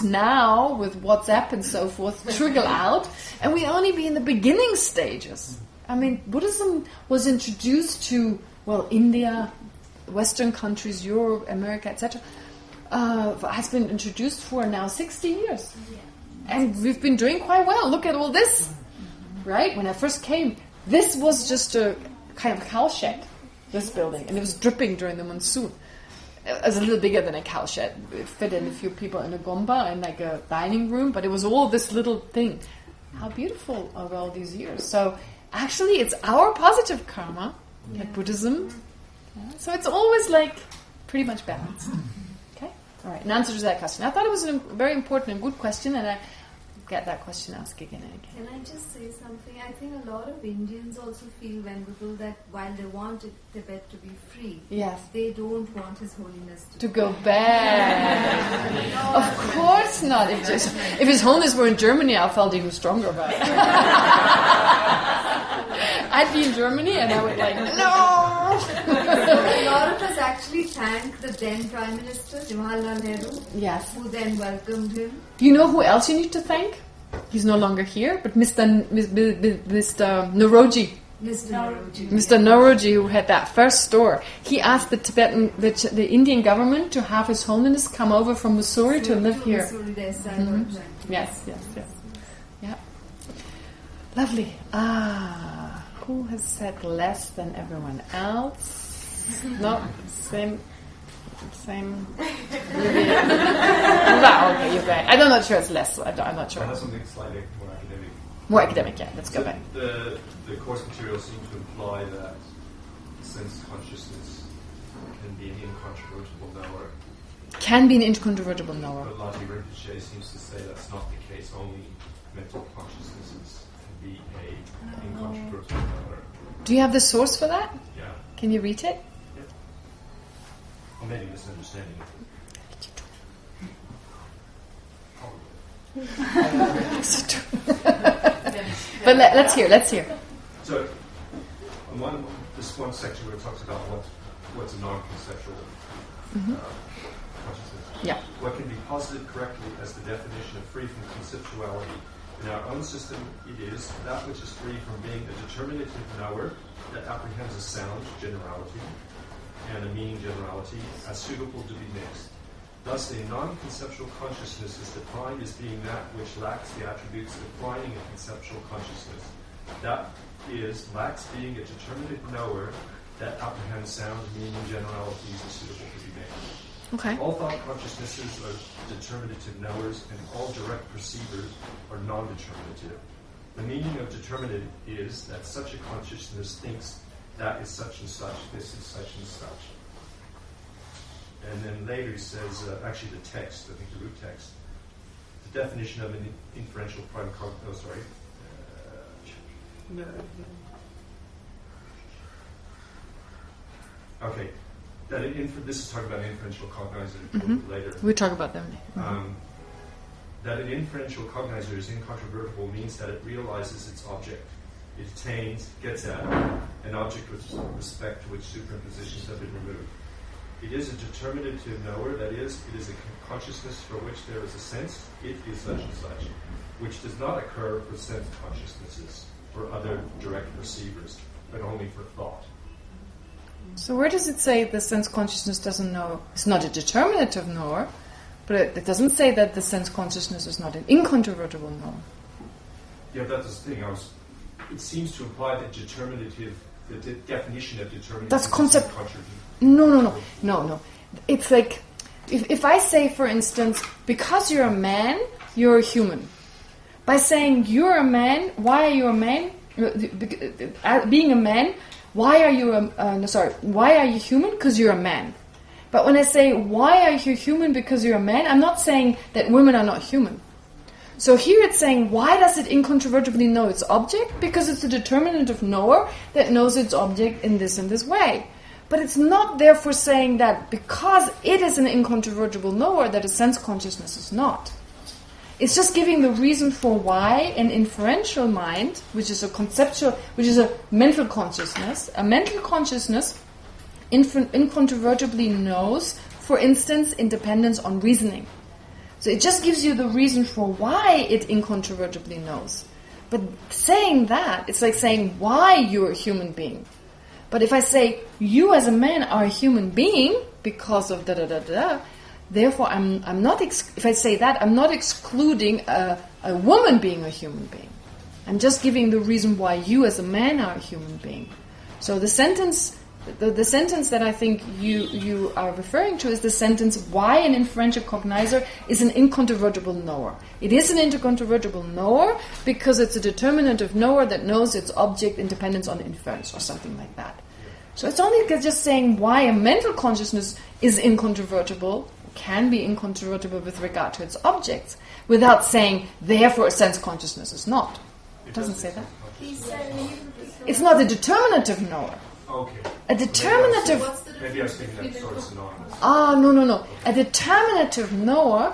now, with WhatsApp and so forth, trickle out, and we'd only be in the beginning stages. I mean, Buddhism was introduced to, India, Western countries, Europe, America, etc., has been introduced for now 60 years. And we've been doing quite well. Look at all this, right? When I first came, this was just a kind of cow shed, this building, and it was dripping during the monsoon. It was a little bigger than a cow shed. It fit in a few people in a gomba and like a dining room, but it was all this little thing. How beautiful over all these years. So actually, it's our positive karma, like Buddhism. Yeah. So it's always like pretty much balanced. Okay? All right, in answer to that question. I thought it was a very important and good question, and I get that question asked again and again. Can I just say something? I think a lot of Indians also feel venerable that while they want Tibet to be free, yes, they don't want His Holiness to go back. Of course not. If His Holiness were in Germany, I felt even stronger about it. I'd be in Germany and I would like, no! A lot of us actually thank the then Prime Minister, Jawaharlal Nehru, Yes. who then welcomed him. You know who else you need to thank? He's no longer here, but Mr. Nauroji. Mr. Nauroji, who had that first store, he asked the Tibetan, the Indian government to have His Holiness come over from Missouri to live here. Yes. Yeah. Lovely. Who has said less than everyone else? No, same. Really. Okay, you're right. I'm not sure it's less. I'm not sure. I have something slightly more academic. More academic, yeah. Let's go back. The course materials seem to imply that sense consciousness can be an incontrovertible knower. Can be an incontrovertible knower. But Lati Rinpoche seems to say that's not the case. Only mental consciousnesses can be an incontrovertible knower. Do you have the source for that? Yeah. Can you read it? Yeah. Or maybe misunderstanding it. But let's hear. So, this one section where it talks about what's a non-conceptual consciousness. Yeah. What can be posited correctly as the definition of free from conceptuality. In our own system, it is that which is free from being a determinative knower that apprehends a sound, generality, and a meaning, generality, as suitable to be mixed. Thus, a non-conceptual consciousness is defined as being that which lacks the attributes defining a conceptual consciousness. That is, lacks being a determinative knower that apprehends sound, meaning, generalities as suitable to be made. Okay. All thought consciousnesses are determinative knowers, and all direct perceivers are non-determinative. The meaning of determinative is that such a consciousness thinks that is such and such, this is such and such. And then later he says, actually the text, I think the root text, the definition of an inferential prime okay. This is talking about an inferential cognizer later. We'll talk about them. That an inferential cognizer is incontrovertible means that it realizes its object. It attains, gets at, an object with respect to which superimpositions have been removed. It is a determinative knower, that is, it is a consciousness for which there is a sense, it is such and such, which does not occur for sense consciousnesses or other direct perceivers, but only for thought. So where does it say the sense consciousness doesn't know? It's not a determinative knower, but it doesn't say that the sense consciousness is not an incontrovertible knower. Yeah, that's the thing. It seems to imply that the definition of determinative that's concept. is contradictory. No. It's like, if I say, for instance, because you're a man, you're a human. By saying you're a man, why are you a man? Being a man, why are you human? Because you're a man. But when I say, why are you human because you're a man, I'm not saying that women are not human. So here it's saying, why does it incontrovertibly know its object? Because it's a determinative knower that knows its object in this and this way. But it's not therefore saying that because it is an incontrovertible knower that a sense consciousness is not. It's just giving the reason for why an inferential mind, which is a mental consciousness, incontrovertibly knows, for instance, independence on reasoning. So it just gives you the reason for why it incontrovertibly knows. But saying that, it's like saying why you're a human being. But if I say, you as a man are a human being because of da-da-da-da, therefore if I say that, I'm not excluding a woman being a human being. I'm just giving the reason why you as a man are a human being. So the sentence that I think you are referring to is the sentence, why an inferential cognizer is an incontrovertible knower. It is an incontrovertible knower because it's a determinative knower that knows its object independence on inference or something like that. So it's only just saying why a mental consciousness is incontrovertible, can be incontrovertible with regard to its objects, without saying, therefore a sense consciousness is not. It doesn't say that. It's not a determinative knower. Okay. A determinative... Maybe I was thinking that sort of synonymous. No. A determinative knower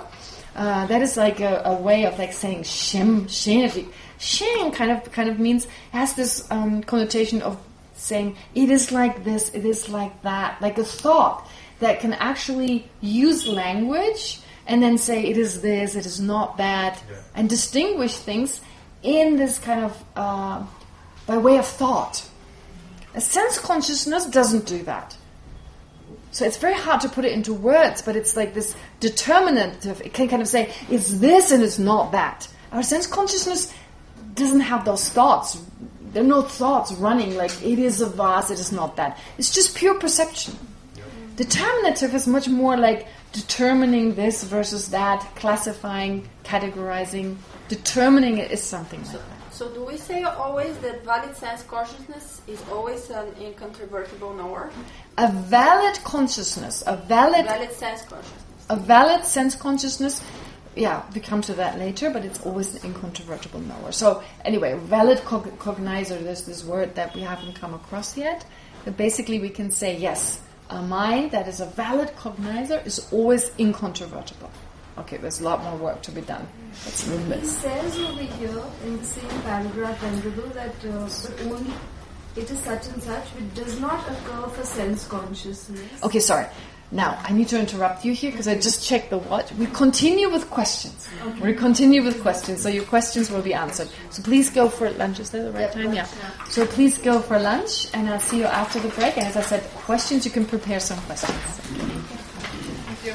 That is like a way of like saying shem. Shen kind of means, has this connotation of saying it is like this, it is like that, like a thought that can actually use language and then say it is this, it is not that, and distinguish things in this kind of by way of thought. A sense consciousness doesn't do that. So it's very hard to put it into words, but it's like this determinative. It can kind of say, it's this and it's not that. Our sense consciousness doesn't have those thoughts. There are no thoughts running like, it is a vase, it is not that. It's just pure perception. Determinative is much more like determining this versus that, classifying, categorizing. Determining it is something like that. So do we say always that valid sense consciousness is always an incontrovertible knower? A valid consciousness, a valid sense consciousness. A valid sense consciousness, yeah, we come to that later, but it's always an incontrovertible knower. So anyway, valid cognizer, there's this word that we haven't come across yet. But basically we can say, yes, a mind that is a valid cognizer is always incontrovertible. Okay, there's a lot more work to be done. Let's move He this. says over here in the same paragraph, Venerable, that but only it is such and such, which does not occur for sense consciousness. Okay, sorry. Now, I need to interrupt you here because I just checked the watch. We continue with questions. Okay. We continue with questions, so your questions will be answered. So please go for lunch. Is that the right time? Yeah. So please go for lunch, and I'll see you after the break. And as I said, questions, you can prepare some questions. Thank you.